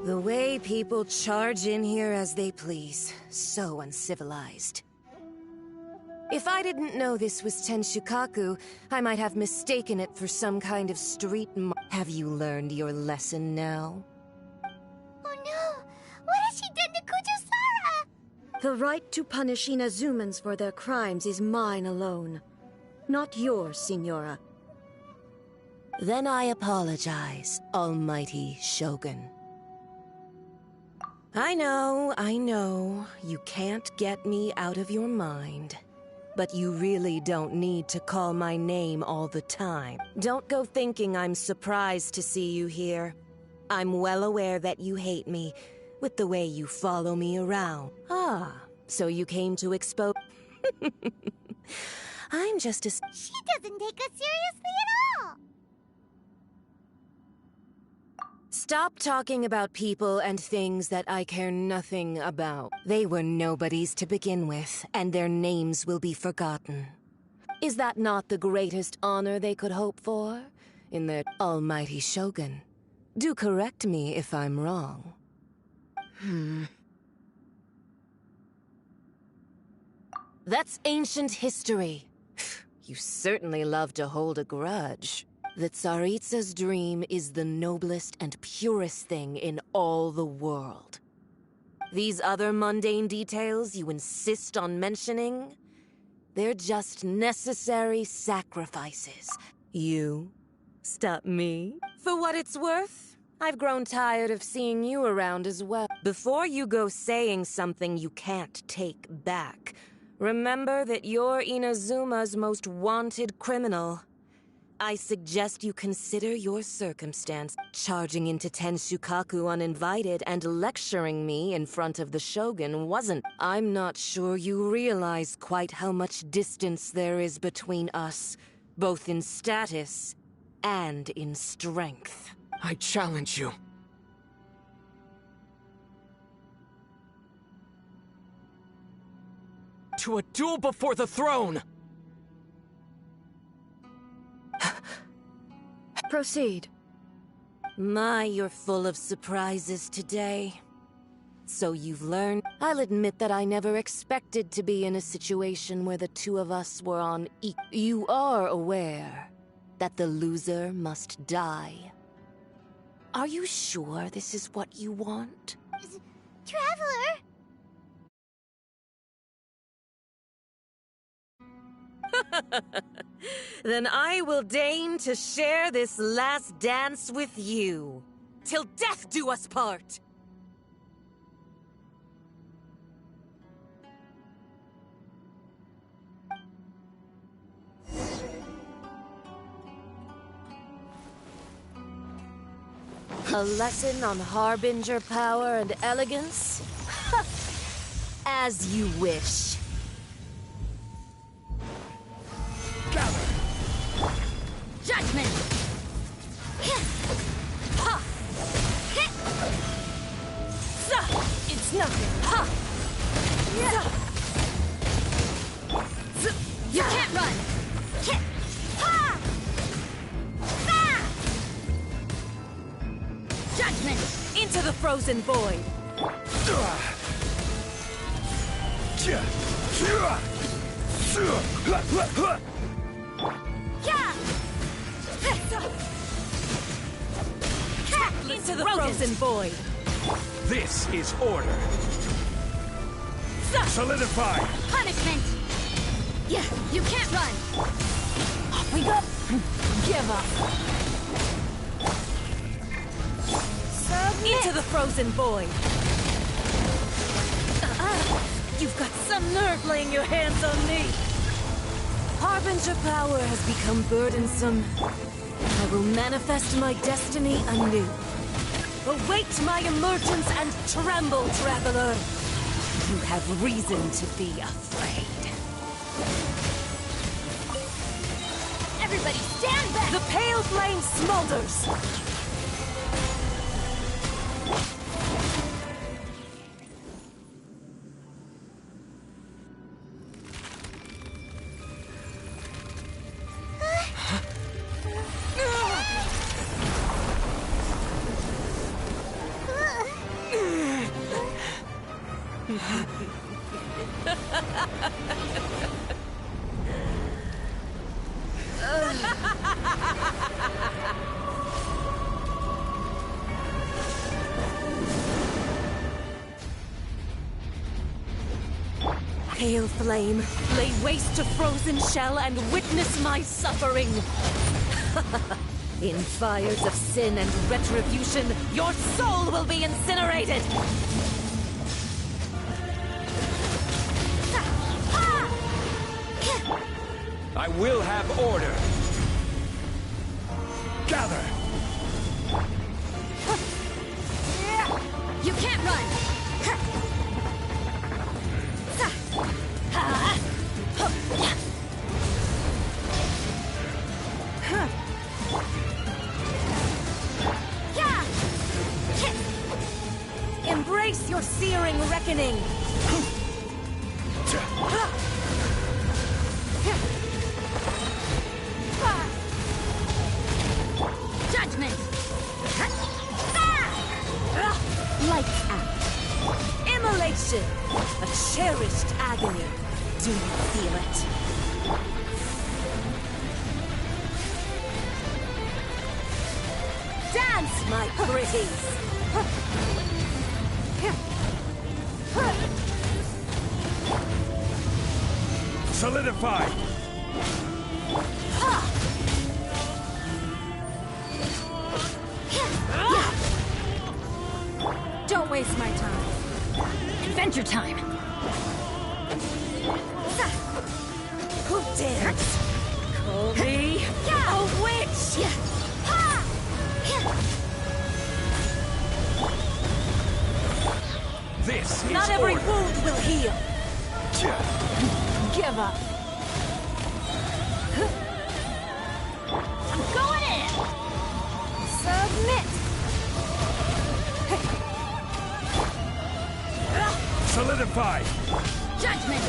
The way people charge in here as they please. So uncivilized. If I didn't know this was Tenshukaku, I might have mistaken it for some kind of street Have you learned your lesson now? Oh no! What has she done to Kujusara? The right to punish Inazumans for their crimes is mine alone. Not yours, Signora. Then I apologize, Almighty Shogun. I know, you can't get me out of your mind. But you really don't need to call my name all the time. Don't go thinking I'm surprised to see you here. I'm well aware that you hate me, with the way you follow me around. Ah, so you came to expose... I'm just as... She doesn't take us seriously at all! Stop talking about people and things that I care nothing about. They were nobodies to begin with, and their names will be forgotten. Is that not the greatest honor they could hope for? In their almighty shogun? Do correct me if I'm wrong. That's ancient history. You certainly love to hold a grudge. The Tsaritsa's dream is the noblest and purest thing in all the world. These other mundane details you insist on mentioning, they're just necessary sacrifices. You stop me? For what it's worth, I've grown tired of seeing you around as well. Before you go saying something you can't take back, remember that you're Inazuma's most wanted criminal. I suggest you consider your circumstance. Charging into Tenshukaku uninvited and lecturing me in front of the Shogun wasn't. I'm not sure you realize quite how much distance there is between us, both in status and in strength. I challenge you. To a duel before the throne! Proceed. My, you're full of surprises today. So you've learned? I'll admit that I never expected to be in a situation where the two of us were on equal. You are aware that the loser must die. Are you sure this is what you want? Traveler! Then I will deign to share this last dance with you. Till death do us part! A lesson on Harbinger power and elegance? As you wish. Judgment! It's nothing. Ha! You can't run! Judgment! Into the frozen void! Into the frozen void! This is order. Solidify! Punishment! Yeah, you can't run! Off we go! Give up! Into the frozen void! You've got some nerve laying your hands on me! Harbinger power has become burdensome. I will manifest my destiny anew. Await my emergence and tremble, traveler! You have reason to be afraid. Everybody stand back! The pale flame smolders! Pale flame, lay waste to frozen shell and witness my suffering. In fires of sin and retribution, your soul will be incinerated! I will have order. Gather! You can't run! Embrace your searing reckoning! Judgment! Lights out! Immolation! A cherished agony! Do you feel it? Dance, my pretties! Solidify! Don't waste my time. Adventure time! Who dares call me a witch? This is Not every order. wound will heal. Give up. I'm going in! Submit. Solidify! Judgment!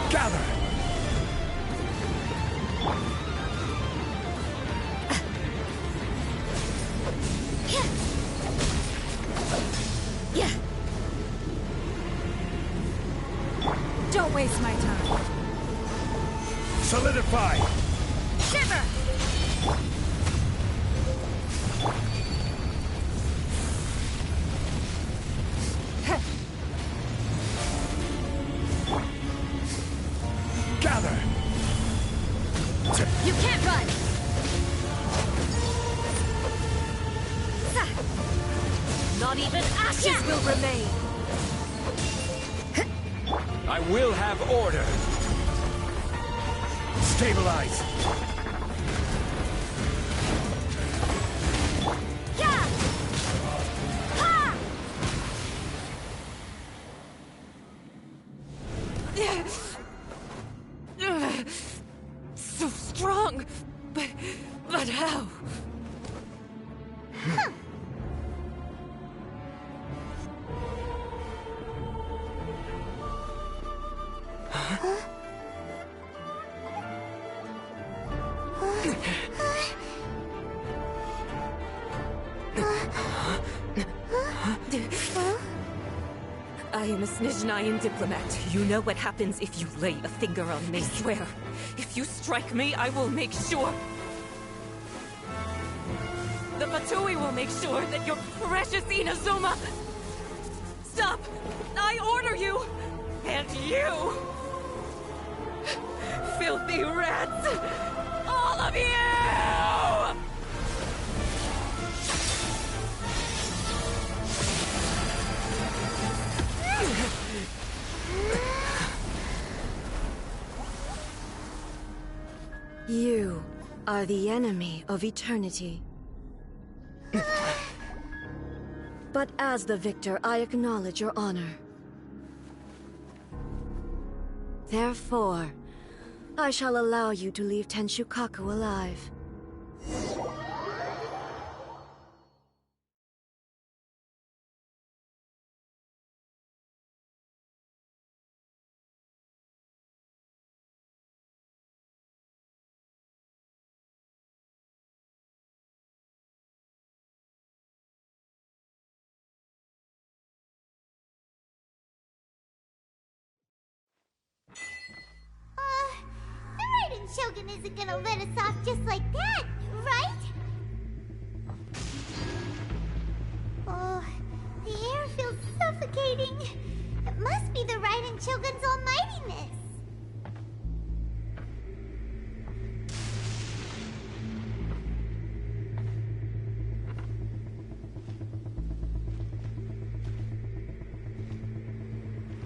Gather! Don't waste my time. Solidify! Shiver! Gather! You can't run! Not even ashes will remain. I will have order! Stabilize! So strong, but how? I am a Snezhnayan diplomat. You know what happens if you lay a finger on me. I swear, if you strike me, I will make sure... The Fatui will make sure that your precious Inazuma... Stop! I order you! And you! Filthy rats! All of you! You are the enemy of eternity. But as the victor, I acknowledge your honor. Therefore, I shall allow you to leave Tenshukaku alive. The Raiden Shogun isn't gonna let us off just like that, right? Oh, the air feels suffocating. It must be the Raiden Shogun's almightiness.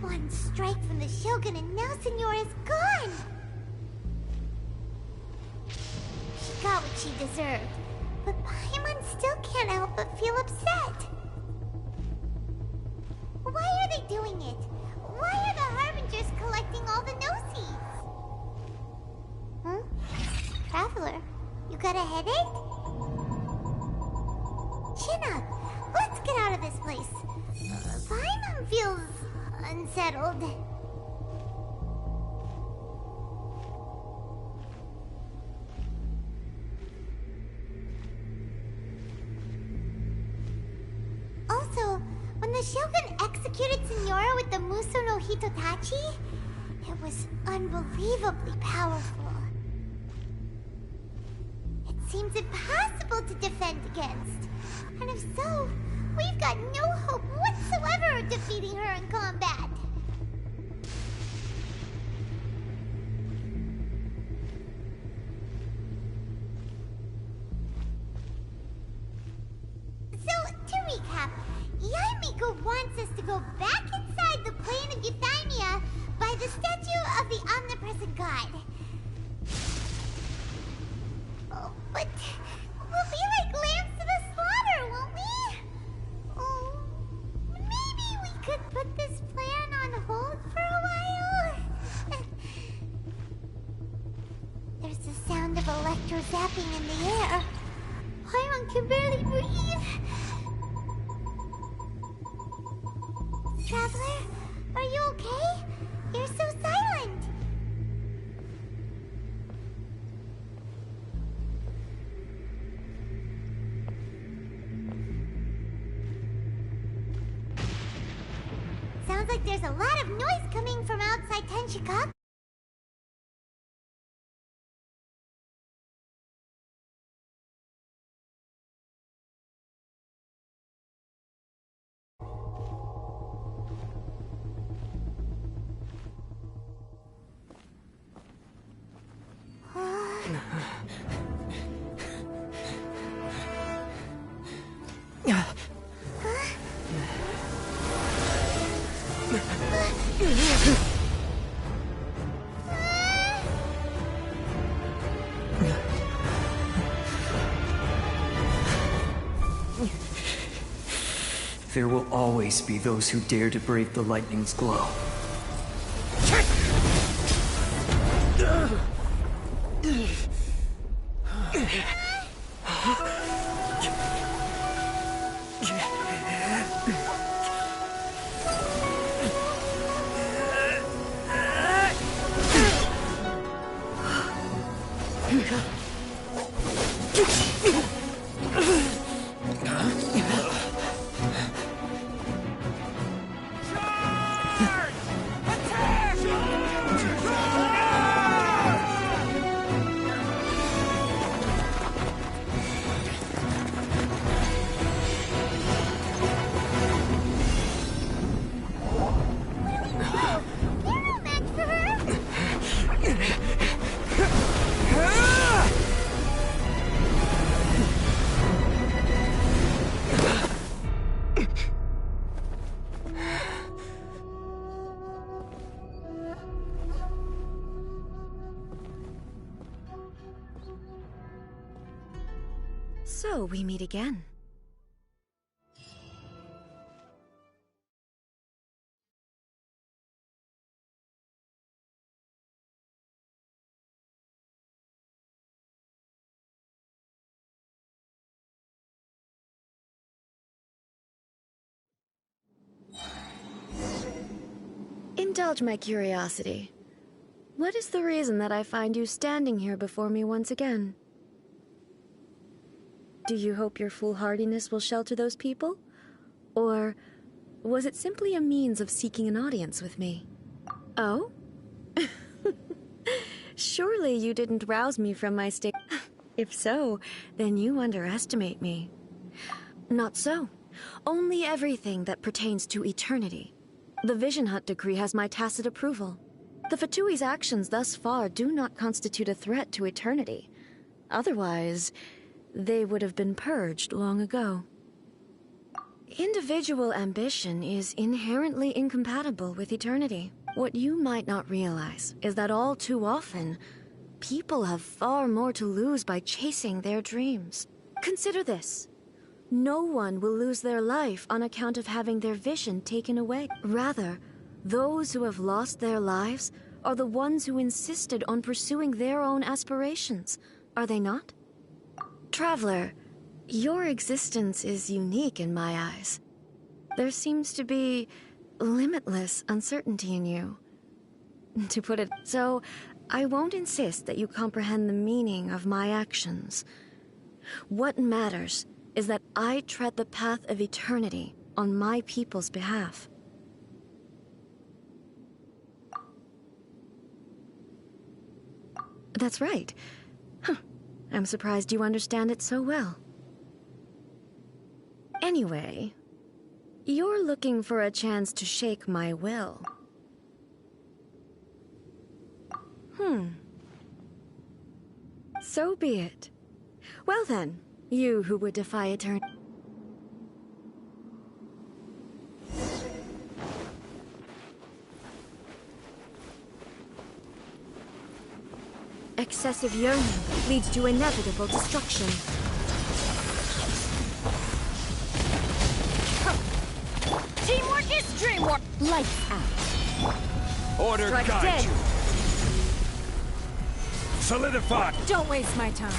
One strike from the Shogun and now Senora's gone! She got what she deserved, but Paimon still can't help but feel upset. Why are they doing it? Why are the Harbingers collecting all the no-seeds? Traveler, you got a headache? Chin up! Let's get out of this place. Paimon feels... unsettled. Also, when the Shogun executed Senora with the Muso no Hitotachi, it was unbelievably powerful. It seems impossible to defend against. And if so, we've got no hope whatsoever of defeating her in combat. So, to recap, Yaimiko wants us to go back inside the plane of Euthymia by the statue of the omnipresent god. Oh, but we'll be like lambs to the slaughter, won't we? Oh, maybe we could put this plan on hold for a while? There's the sound of electro zapping in the air. Paimon can barely breathe. Traveler, are you okay? You're so silent. Sounds like there's a lot of noise coming from outside Tenshukaku. There will always be those who dare to brave the lightning's glow. So, we meet again. Indulge my curiosity. What is the reason that I find you standing here before me once again? Do you hope your foolhardiness will shelter those people? Or was it simply a means of seeking an audience with me? Oh? Surely you didn't rouse me from my state. If so, then you underestimate me. Not so. Only everything that pertains to eternity. The Vision Hunt decree has my tacit approval. The Fatui's actions thus far do not constitute a threat to eternity. Otherwise, they would have been purged long ago. Individual ambition is inherently incompatible with eternity. What you might not realize is that all too often, people have far more to lose by chasing their dreams. Consider this. No one will lose their life on account of having their vision taken away. Rather, those who have lost their lives are the ones who insisted on pursuing their own aspirations, are they not? Traveler, your existence is unique in my eyes. There seems to be limitless uncertainty in you. To put it so, I won't insist that you comprehend the meaning of my actions. What matters is that I tread the path of eternity on my people's behalf. That's right. I'm surprised you understand it so well. Anyway, you're looking for a chance to shake my will. So be it. Well then, you who would defy eternity. Excessive yearning leads to inevitable destruction. Teamwork is dreamwork! Lights out. Order Strike guide dead. you. Solidify. Don't waste my time.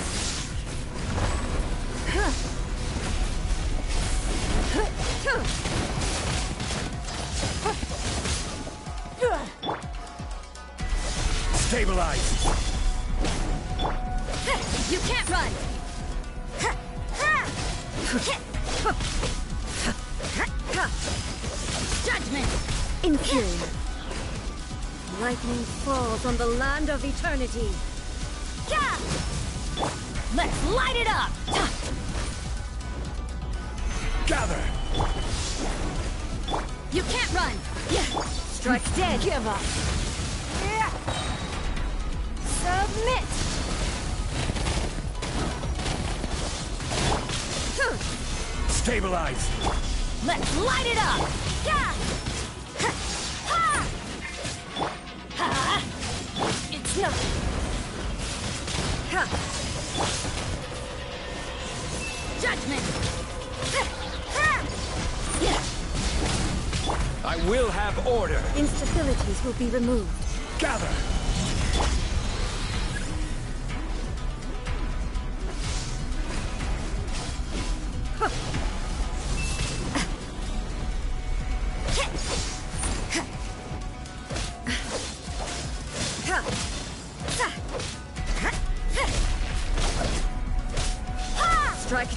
Stabilize. You can't run! Judgment! Inferior. Lightning falls on the land of eternity. Let's light it up! Gather. You can't run! Strike dead. Give up. Submit! Stabilize. Let's light it up! It's not. Judgment! I will have order. Instabilities will be removed. Gather.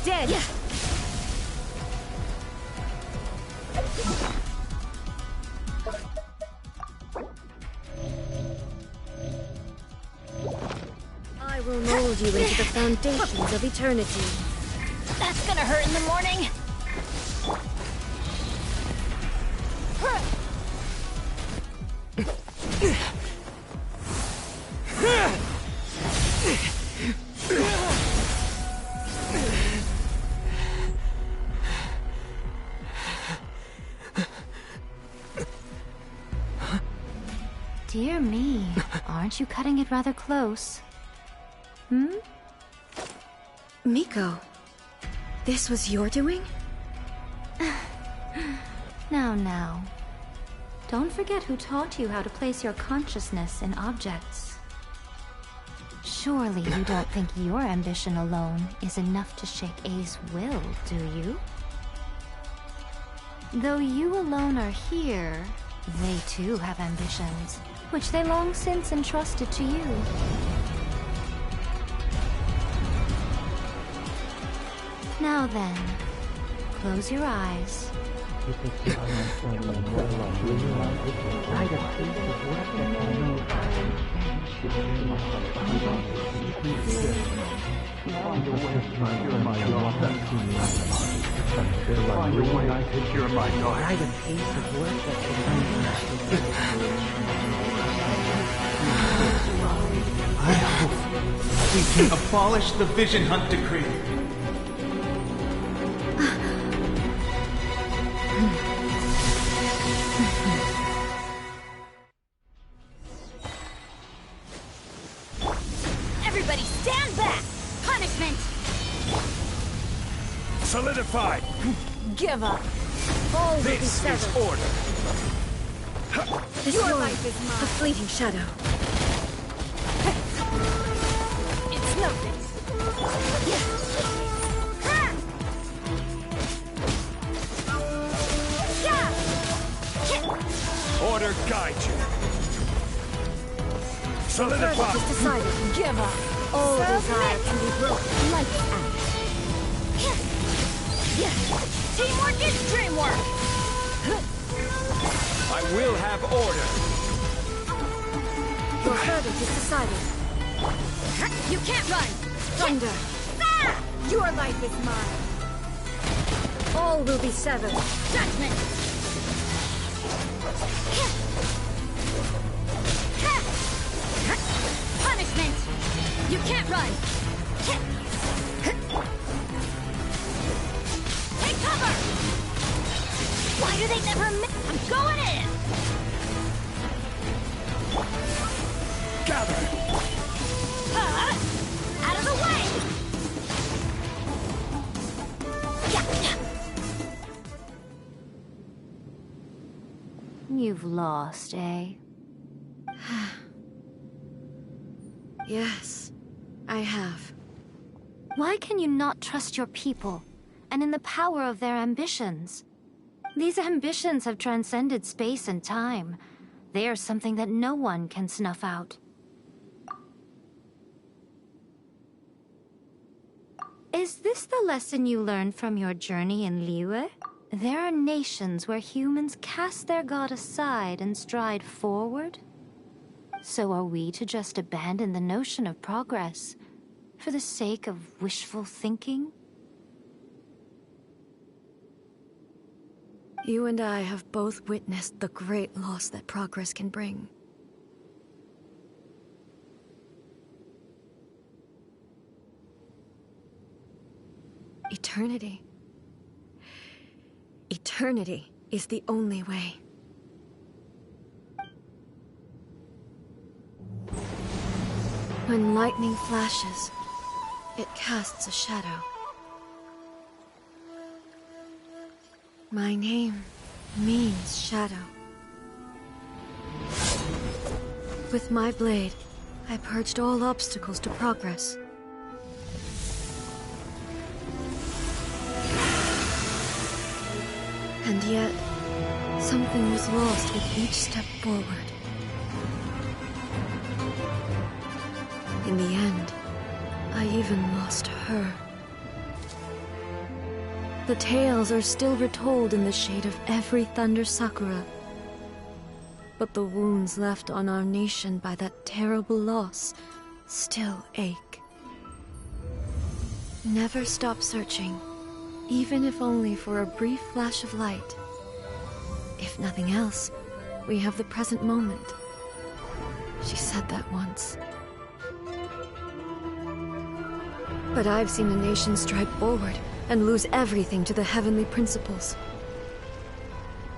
dead! Yeah. I will mold you into the foundations of eternity. That's gonna hurt in the morning. Dear me, aren't you cutting it rather close? Hmm? Miko, this was your doing? Now. Don't forget who taught you how to place your consciousness in objects. Surely you don't think your ambition alone is enough to shake A's will, do you? Though you alone are here, they too have ambitions, which they long since entrusted to you. Now then, close your eyes. I hope we can abolish the Vision Hunt Decree. Everybody stand back! Punishment! Solidified! Give up! All will be This is severed. order! This Your one, life is mine. a fleeting shadow. It's nothing. Order guide you! Verdict Solidify! is decided. Give up! All desire can be broken. Lights out. Teamwork is dreamwork! I will have order. Your verdict is decided. You can't run! Thunder! Your life is mine. All will be severed. Judgment! Punishment! You can't run! Take cover! Why do they never miss? I'm going in! Gather! Out of the way! You've lost, eh? Yes, I have. Why can you not trust your people, and in the power of their ambitions? These ambitions have transcended space and time. They are something that no one can snuff out. Is this the lesson you learned from your journey in Liyue? There are nations where humans cast their god aside and stride forward. So are we to just abandon the notion of progress for the sake of wishful thinking? You and I have both witnessed the great loss that progress can bring. Eternity. Eternity is the only way. When lightning flashes, it casts a shadow. My name means shadow. With my blade, I purged all obstacles to progress. And yet, something was lost with each step forward. In the end, I even lost her. The tales are still retold in the shade of every thunder sakura. But the wounds left on our nation by that terrible loss still ache. Never stop searching, even if only for a brief flash of light. If nothing else, we have the present moment. She said that once. But I've seen a nation stride forward and lose everything to the heavenly principles.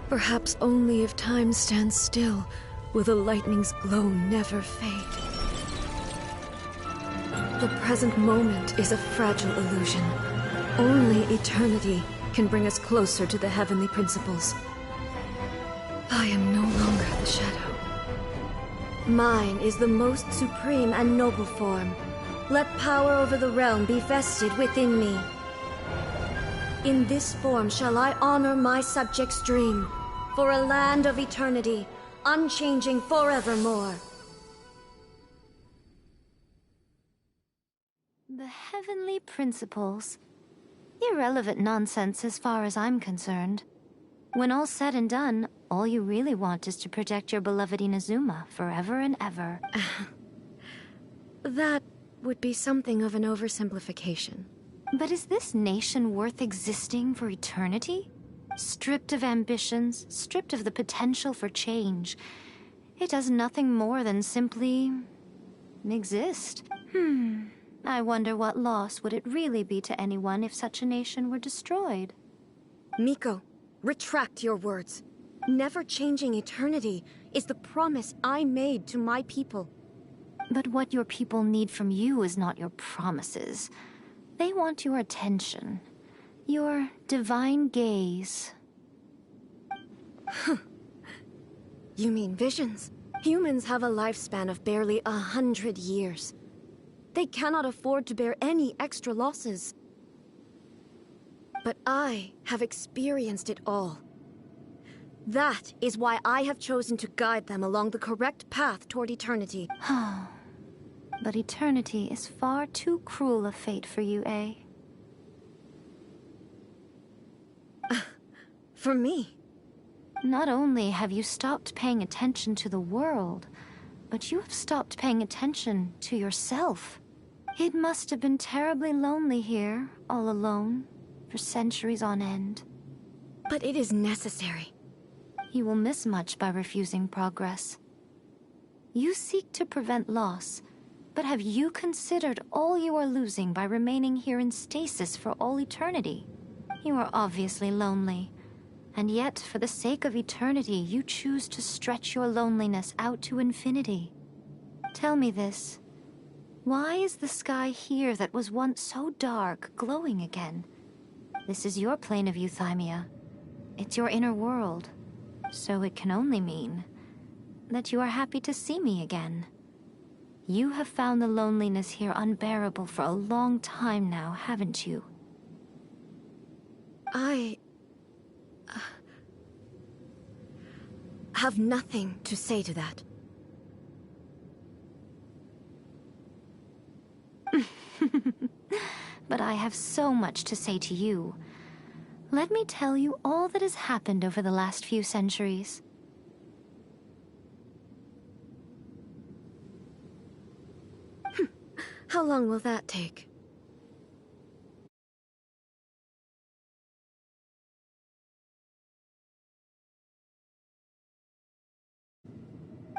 Perhaps only if time stands still will the lightning's glow never fade. The present moment is a fragile illusion. Only eternity can bring us closer to the heavenly principles. I am no longer the shadow. Mine is the most supreme and noble form. Let power over the realm be vested within me. In this form shall I honor my subjects' dream, for a land of eternity, unchanging forevermore. The heavenly principles. Irrelevant nonsense as far as I'm concerned. When all's said and done, all you really want is to protect your beloved Inazuma forever and ever. That would be something of an oversimplification. But is this nation worth existing for eternity? Stripped of ambitions, stripped of the potential for change. It does nothing more than simply exist. I wonder what loss would it really be to anyone if such a nation were destroyed? Miko, retract your words. Never changing eternity is the promise I made to my people. But what your people need from you is not your promises. They want your attention. Your divine gaze. You mean visions? Humans have a lifespan of barely 100 years. They cannot afford to bear any extra losses. But I have experienced it all. That is why I have chosen to guide them along the correct path toward eternity. But eternity is far too cruel a fate for you, eh? For me? Not only have you stopped paying attention to the world, but you have stopped paying attention to yourself. It must have been terribly lonely here, all alone, for centuries on end. But it is necessary. You will miss much by refusing progress. You seek to prevent loss, but have you considered all you are losing by remaining here in stasis for all eternity? You are obviously lonely, and yet for the sake of eternity you choose to stretch your loneliness out to infinity. Tell me this. Why is the sky here that was once so dark glowing again? This is your plane of euthymia. It's your inner world. So it can only mean that you are happy to see me again. You have found the loneliness here unbearable for a long time now, haven't you? I have nothing to say to that. But I have so much to say to you. Let me tell you all that has happened over the last few centuries. How long will that take?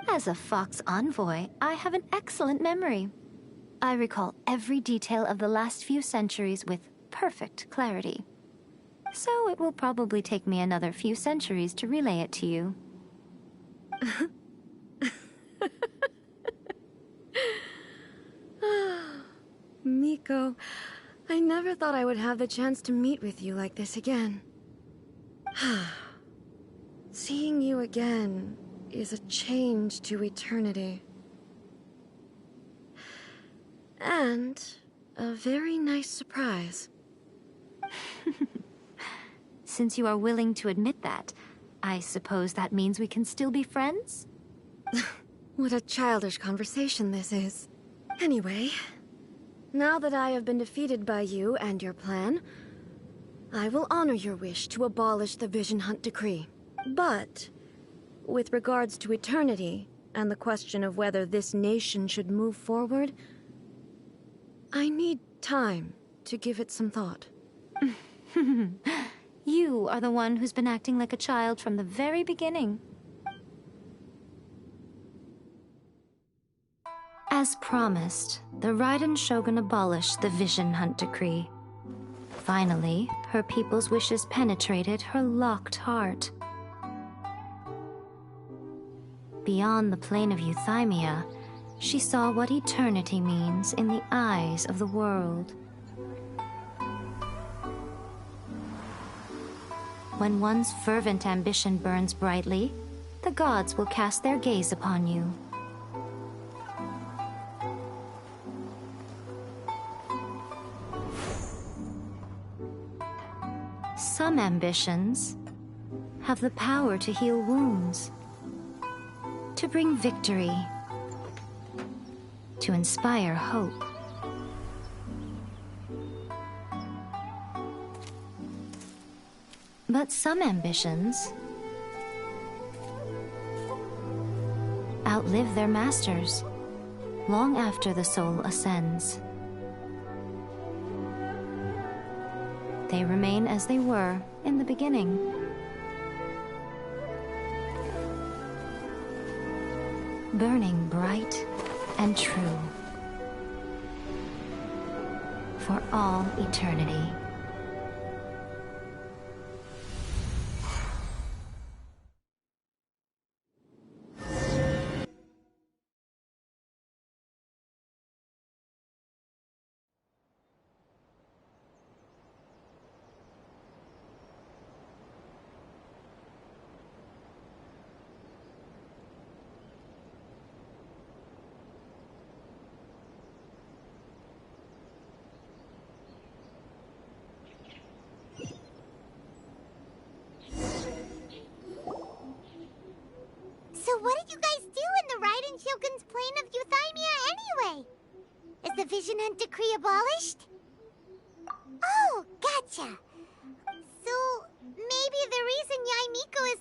As a Fox envoy, I have an excellent memory. I recall every detail of the last few centuries with perfect clarity. So it will probably take me another few centuries to relay it to you. Miko, I never thought I would have the chance to meet with you like this again. Seeing you again is a change to eternity. And a very nice surprise. Since you are willing to admit that, I suppose that means we can still be friends? What a childish conversation this is. Anyway, now that I have been defeated by you and your plan, I will honor your wish to abolish the Vision Hunt Decree. But, with regards to eternity, and the question of whether this nation should move forward, I need time to give it some thought. You are the one who's been acting like a child from the very beginning. As promised, the Raiden Shogun abolished the Vision Hunt Decree. Finally, her people's wishes penetrated her locked heart. Beyond the plane of Euthymia, she saw what eternity means in the eyes of the world. When one's fervent ambition burns brightly, the gods will cast their gaze upon you. Some ambitions have the power to heal wounds, to bring victory, to inspire hope. But some ambitions outlive their masters long after the soul ascends. They remain as they were in the beginning. Burning bright and true for all eternity. So what did you guys do in the Raiden Shogun's plane of Euthymia anyway? Is the Vision Hunt Decree abolished? Oh, gotcha. So maybe the reason Yaimiko is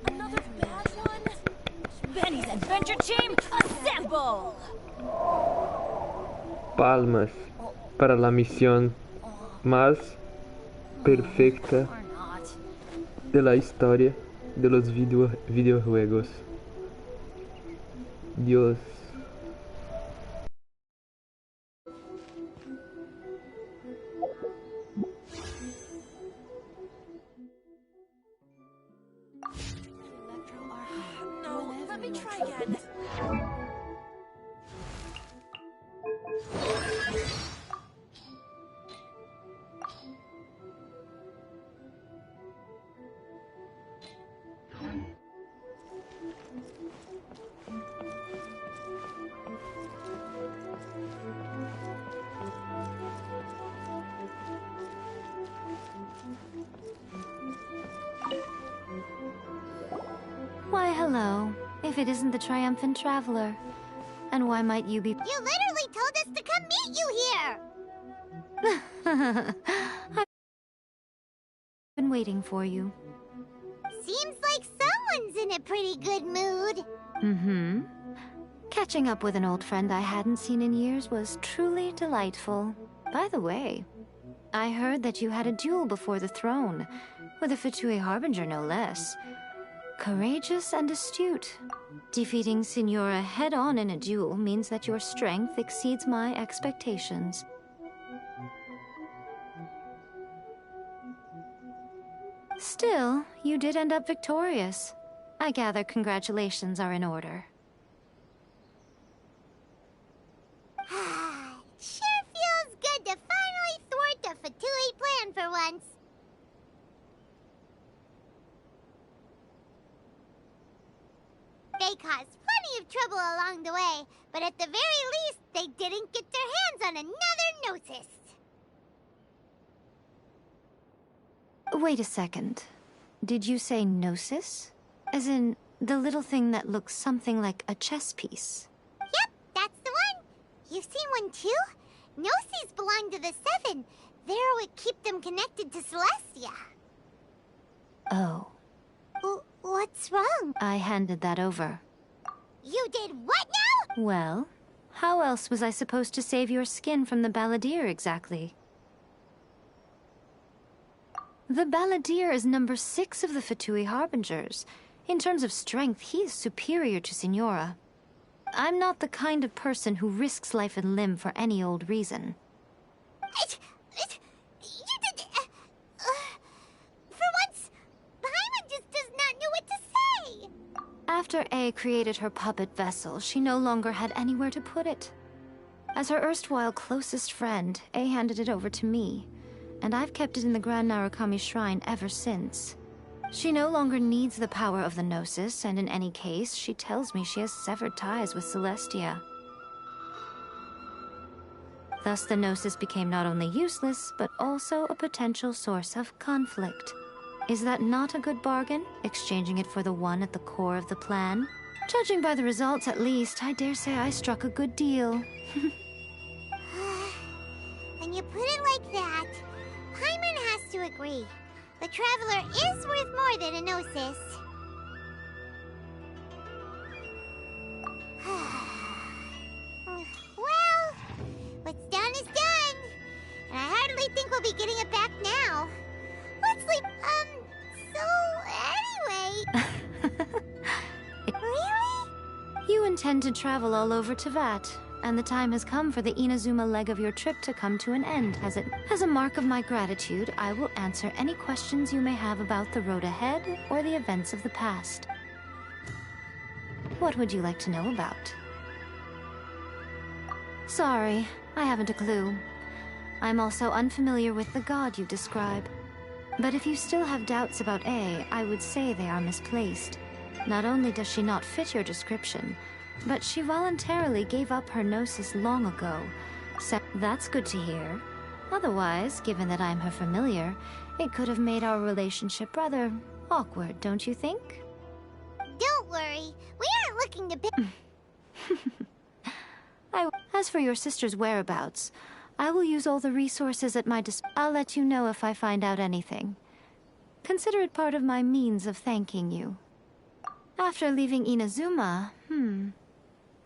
Another bad one? Benny's Adventure Team, assemble! Palmas para la misión más perfecta de la historia de los videojuegos. Dios. No, let me try again. Why, hello, if it isn't the triumphant traveler. And why might you be— You literally told us to come meet you here! I've been waiting for you. Seems like someone's in a pretty good mood. Mm-hmm. Catching up with an old friend I hadn't seen in years was truly delightful. By the way, I heard that you had a duel before the throne, with a Fatui Harbinger no less. Courageous and astute. Defeating Signora head-on in a duel means that your strength exceeds my expectations. Still, you did end up victorious. I gather congratulations are in order. Sure feels good to finally thwart the Fatui plan for once. They caused plenty of trouble along the way, but at the very least, they didn't get their hands on another Gnosis. Wait a second. Did you say Gnosis? As in, the little thing that looks something like a chess piece. Yep, that's the one. You've seen one too? Gnosis belong to the Seven. They're what keep them connected to Celestia. Oh. What's wrong? I handed that over. You did what now? Well, how else was I supposed to save your skin from the Balladeer exactly? The Balladeer is number 6 of the Fatui Harbingers. In terms of strength, he is superior to Signora. I'm not the kind of person who risks life and limb for any old reason. You did... for once, Paimon just does not know what to say. After A created her puppet vessel, she no longer had anywhere to put it. As her erstwhile closest friend, A handed it over to me, and I've kept it in the Grand Narukami Shrine ever since. She no longer needs the power of the Gnosis, and in any case, she tells me she has severed ties with Celestia. Thus, the Gnosis became not only useless, but also a potential source of conflict. Is that not a good bargain, exchanging it for the one at the core of the plan? Judging by the results, at least, I dare say I struck a good deal. When you put it like that, Paimon has to agree. The Traveler is worth more than a Gnosis. Well, what's done is done. And I hardly think we'll be getting it back now. Let's leave, so anyway... Really? You intend to travel all over Tevat, and the time has come for the Inazuma leg of your trip to come to an end, has it? As a mark of my gratitude, I will answer any questions you may have about the road ahead or the events of the past. What would you like to know about? Sorry, I haven't a clue. I'm also unfamiliar with the god you describe. But if you still have doubts about A, I would say they are misplaced. Not only does she not fit your description, but she voluntarily gave up her Gnosis long ago. So that's good to hear. Otherwise, given that I'm her familiar, it could have made our relationship rather awkward, don't you think? Don't worry, we aren't looking to As for your sister's whereabouts, I will use all the resources at my I'll let you know if I find out anything. Consider it part of my means of thanking you. After leaving Inazuma,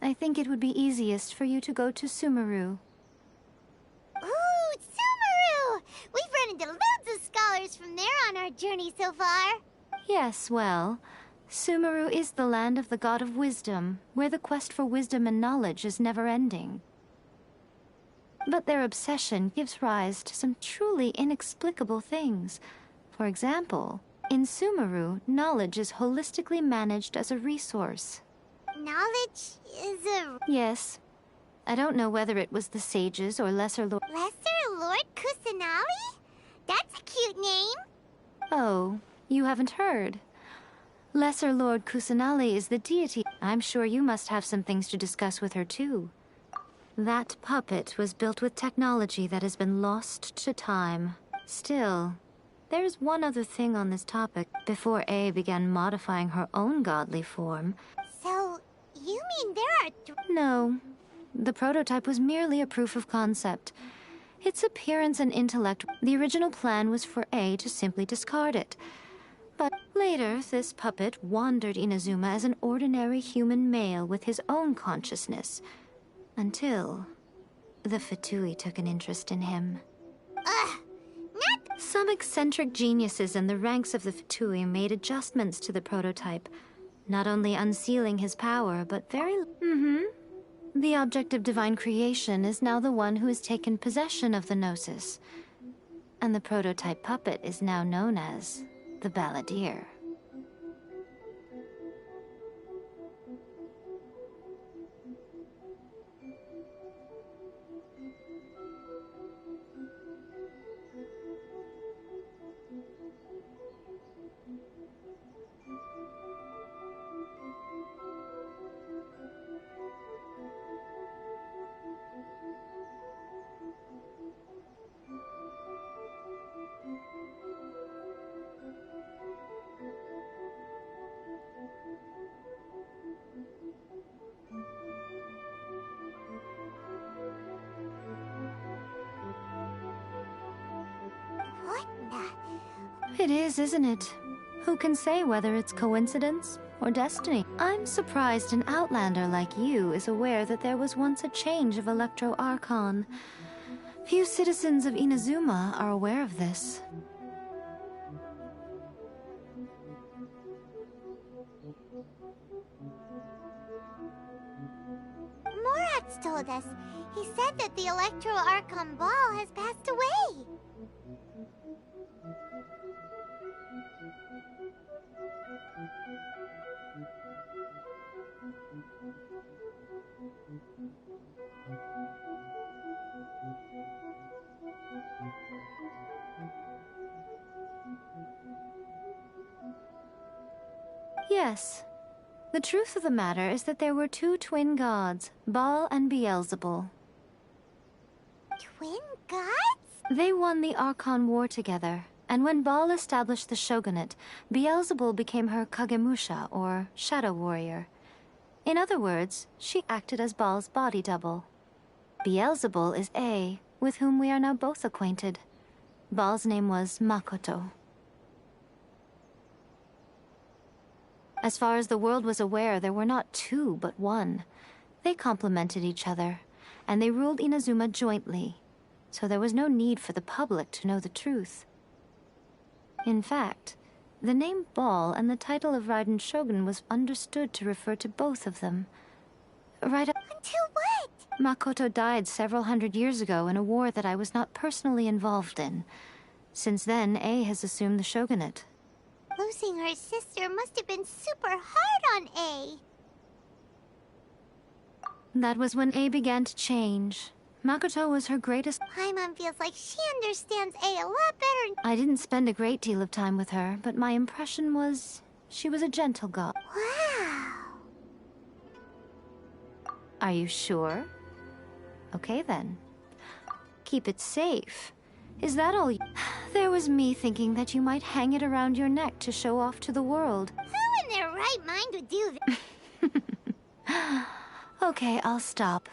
I think it would be easiest for you to go to Sumeru. Ooh, Sumeru! We've run into loads of scholars from there on our journey so far. Yes, well, Sumeru is the land of the god of wisdom, where the quest for wisdom and knowledge is never-ending. But their obsession gives rise to some truly inexplicable things. For example, in Sumeru, knowledge is holistically managed as a resource. Knowledge is a... Yes. I don't know whether it was the sages or Lesser Lord... Lesser Lord Kusanali? That's a cute name. Oh, you haven't heard. Lesser Lord Kusanali is the deity. I'm sure you must have some things to discuss with her too. That puppet was built with technology that has been lost to time. Still, there's one other thing on this topic. Before A began modifying her own godly form... So, you mean there are... No. The prototype was merely a proof of concept. Its appearance and intellect... The original plan was for A to simply discard it. But later, this puppet wandered Inazuma as an ordinary human male with his own consciousness. Until the Fatui took an interest in him. Some eccentric geniuses in the ranks of the Fatui made adjustments to the prototype, not only unsealing his power, but The object of divine creation is now the one who has taken possession of the Gnosis. And the prototype puppet is now known as the Balladeer. It is, isn't it? Who can say whether it's coincidence or destiny? I'm surprised an outlander like you is aware that there was once a change of Electro Archon. Few citizens of Inazuma are aware of this. Morat's told us. He said that the Electro Archon Ball has passed away. Yes. The truth of the matter is that there were two twin gods, Baal and Beelzebul. Twin gods? They won the Archon War together, and when Baal established the shogunate, Beelzebul became her Kagemusha, or shadow warrior. In other words, she acted as Baal's body double. Beelzebul is A, with whom we are now both acquainted. Baal's name was Makoto. As far as the world was aware, there were not two, but one. They complemented each other, and they ruled Inazuma jointly, so there was no need for the public to know the truth. In fact, the name Baal and the title of Raiden Shogun was understood to refer to both of them. Right up until what? Makoto died several hundred years ago in a war that I was not personally involved in. Since then, A has assumed the shogunate. Losing her sister must have been super hard on A. That was when A began to change. Makoto was her greatest... Paimon feels like she understands A a lot better. I didn't spend a great deal of time with her, but my impression was she was a gentle god. Wow. Are you sure? Okay then. Keep it safe. Is that all you... There was me thinking that you might hang it around your neck to show off to the world. Who in their right mind would do that? Okay, I'll stop.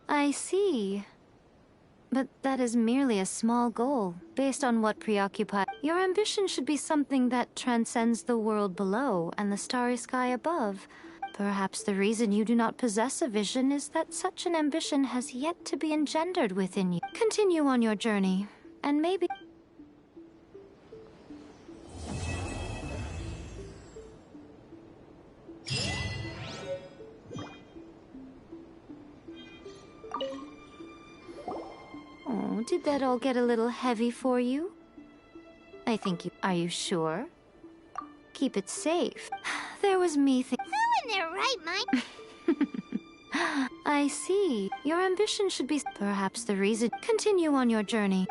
I see. But that is merely a small goal, based on what preoccupies... Your ambition should be something that transcends the world below and the starry sky above. Perhaps the reason you do not possess a vision is that such an ambition has yet to be engendered within you. Continue on your journey, and maybe... Oh, did that all get a little heavy for you? I think you... Are you sure? Keep it safe. There was me thinking... Who in their right mind... I see. Your ambition should be... Perhaps the reason... Continue on your journey.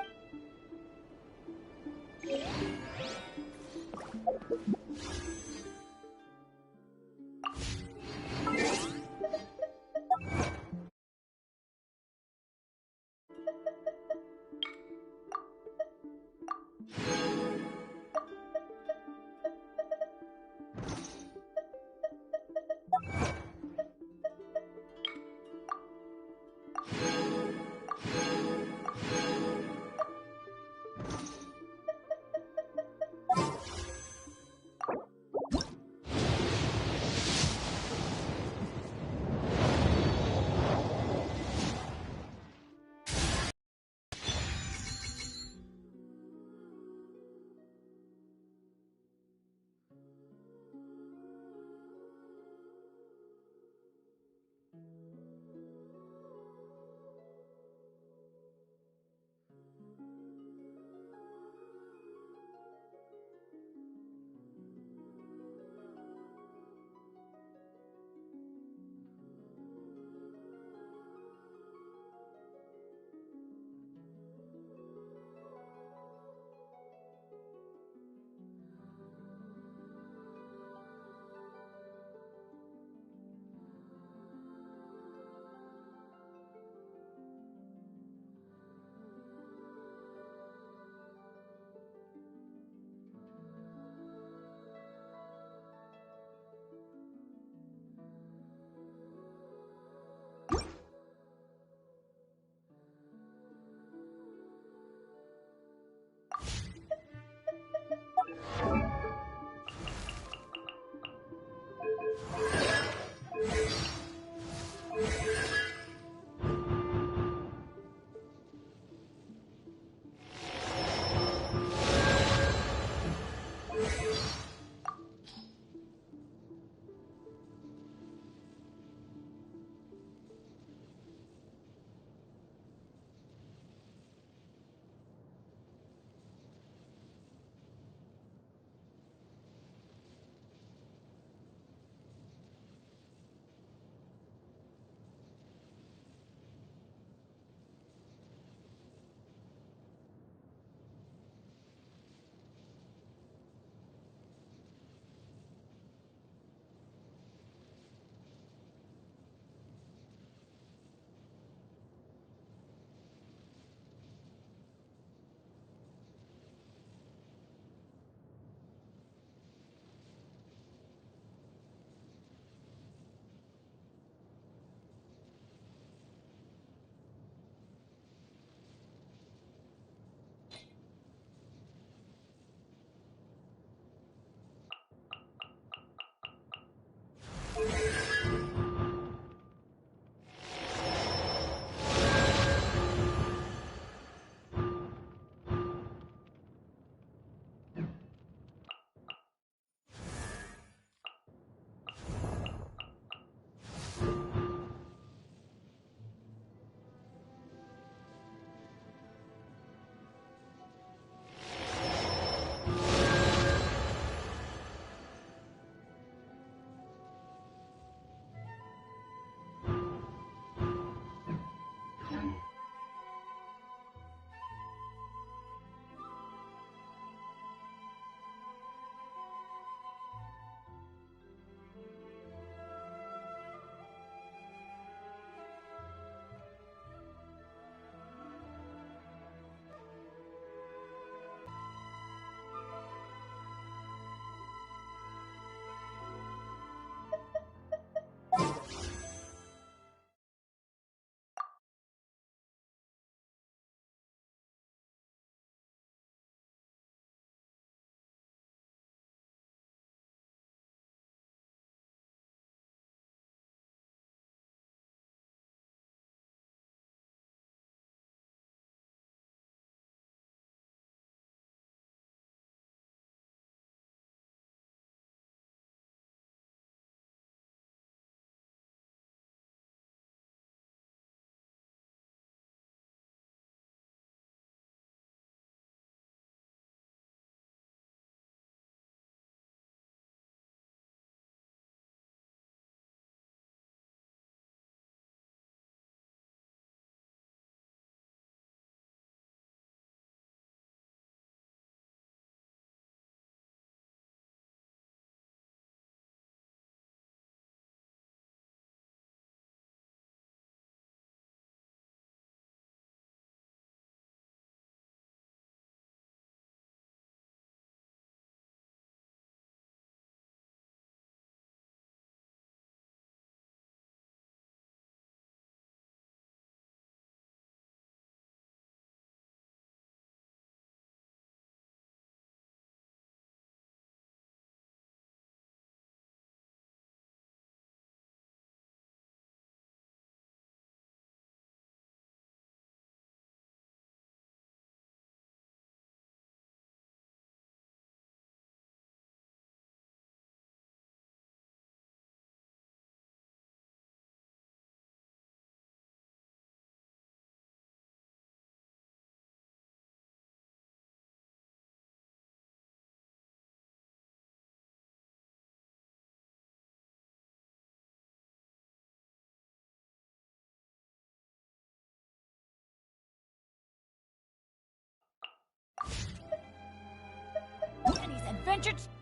Adventure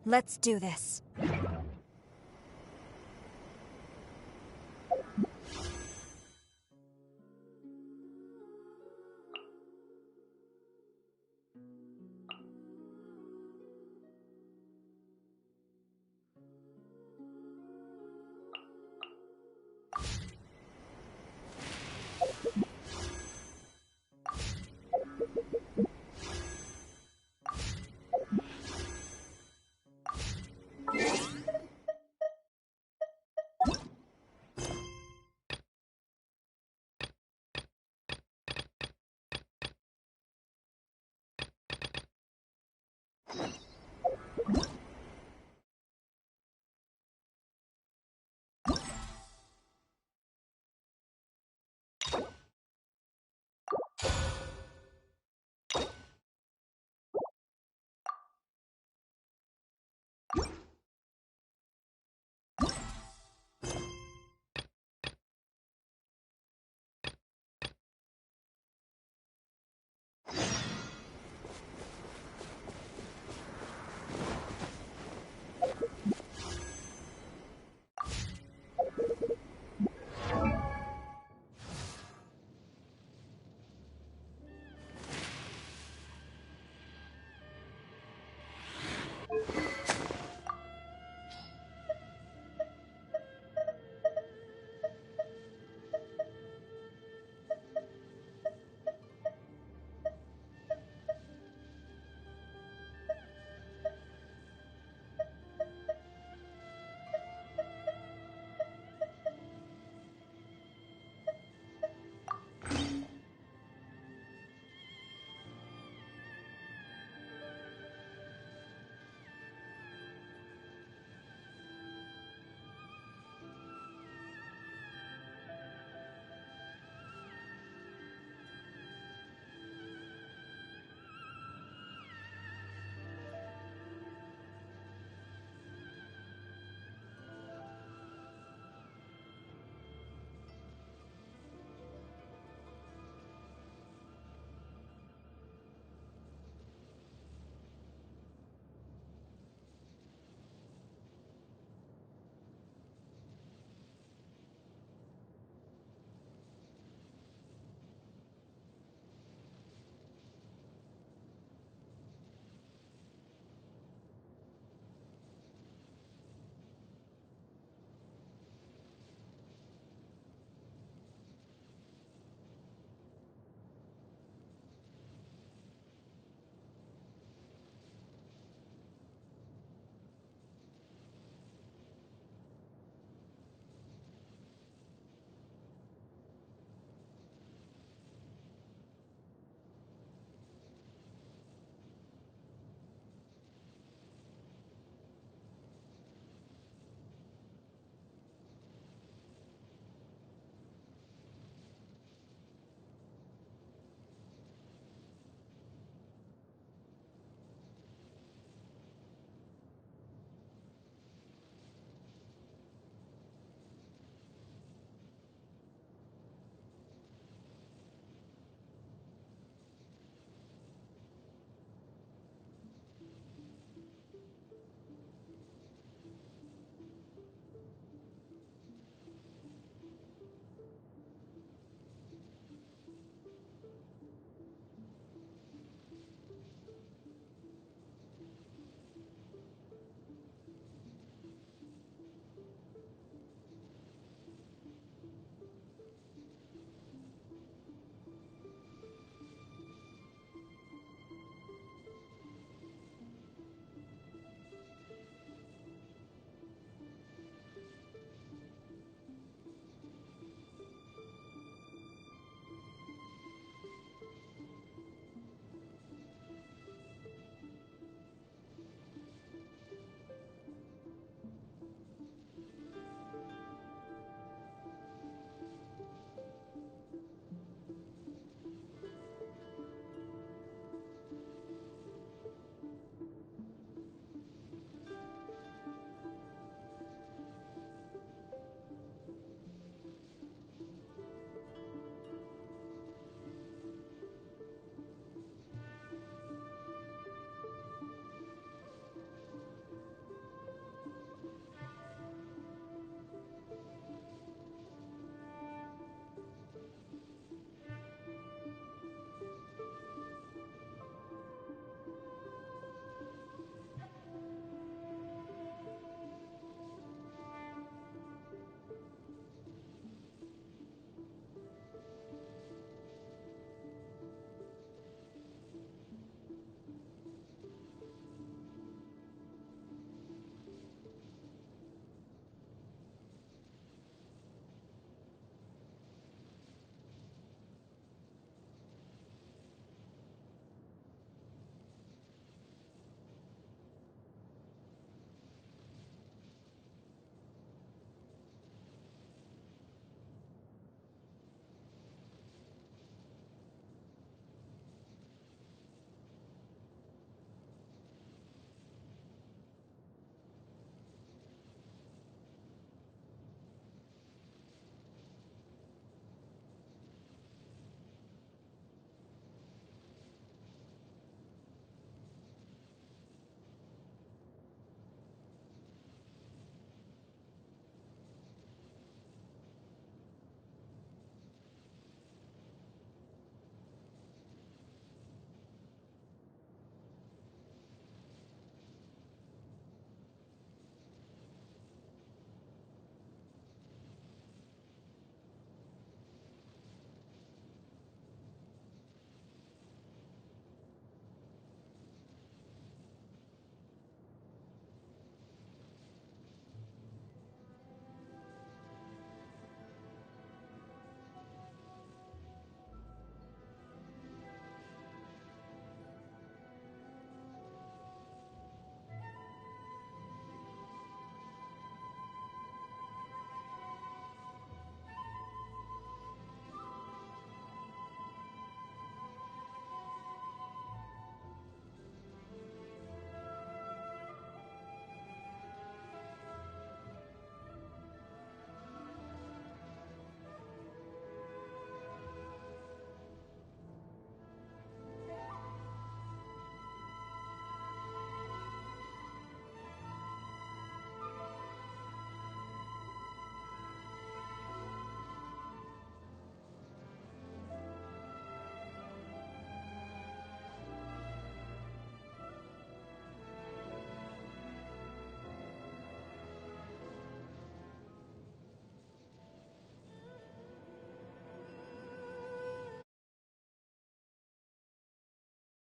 Let's do this.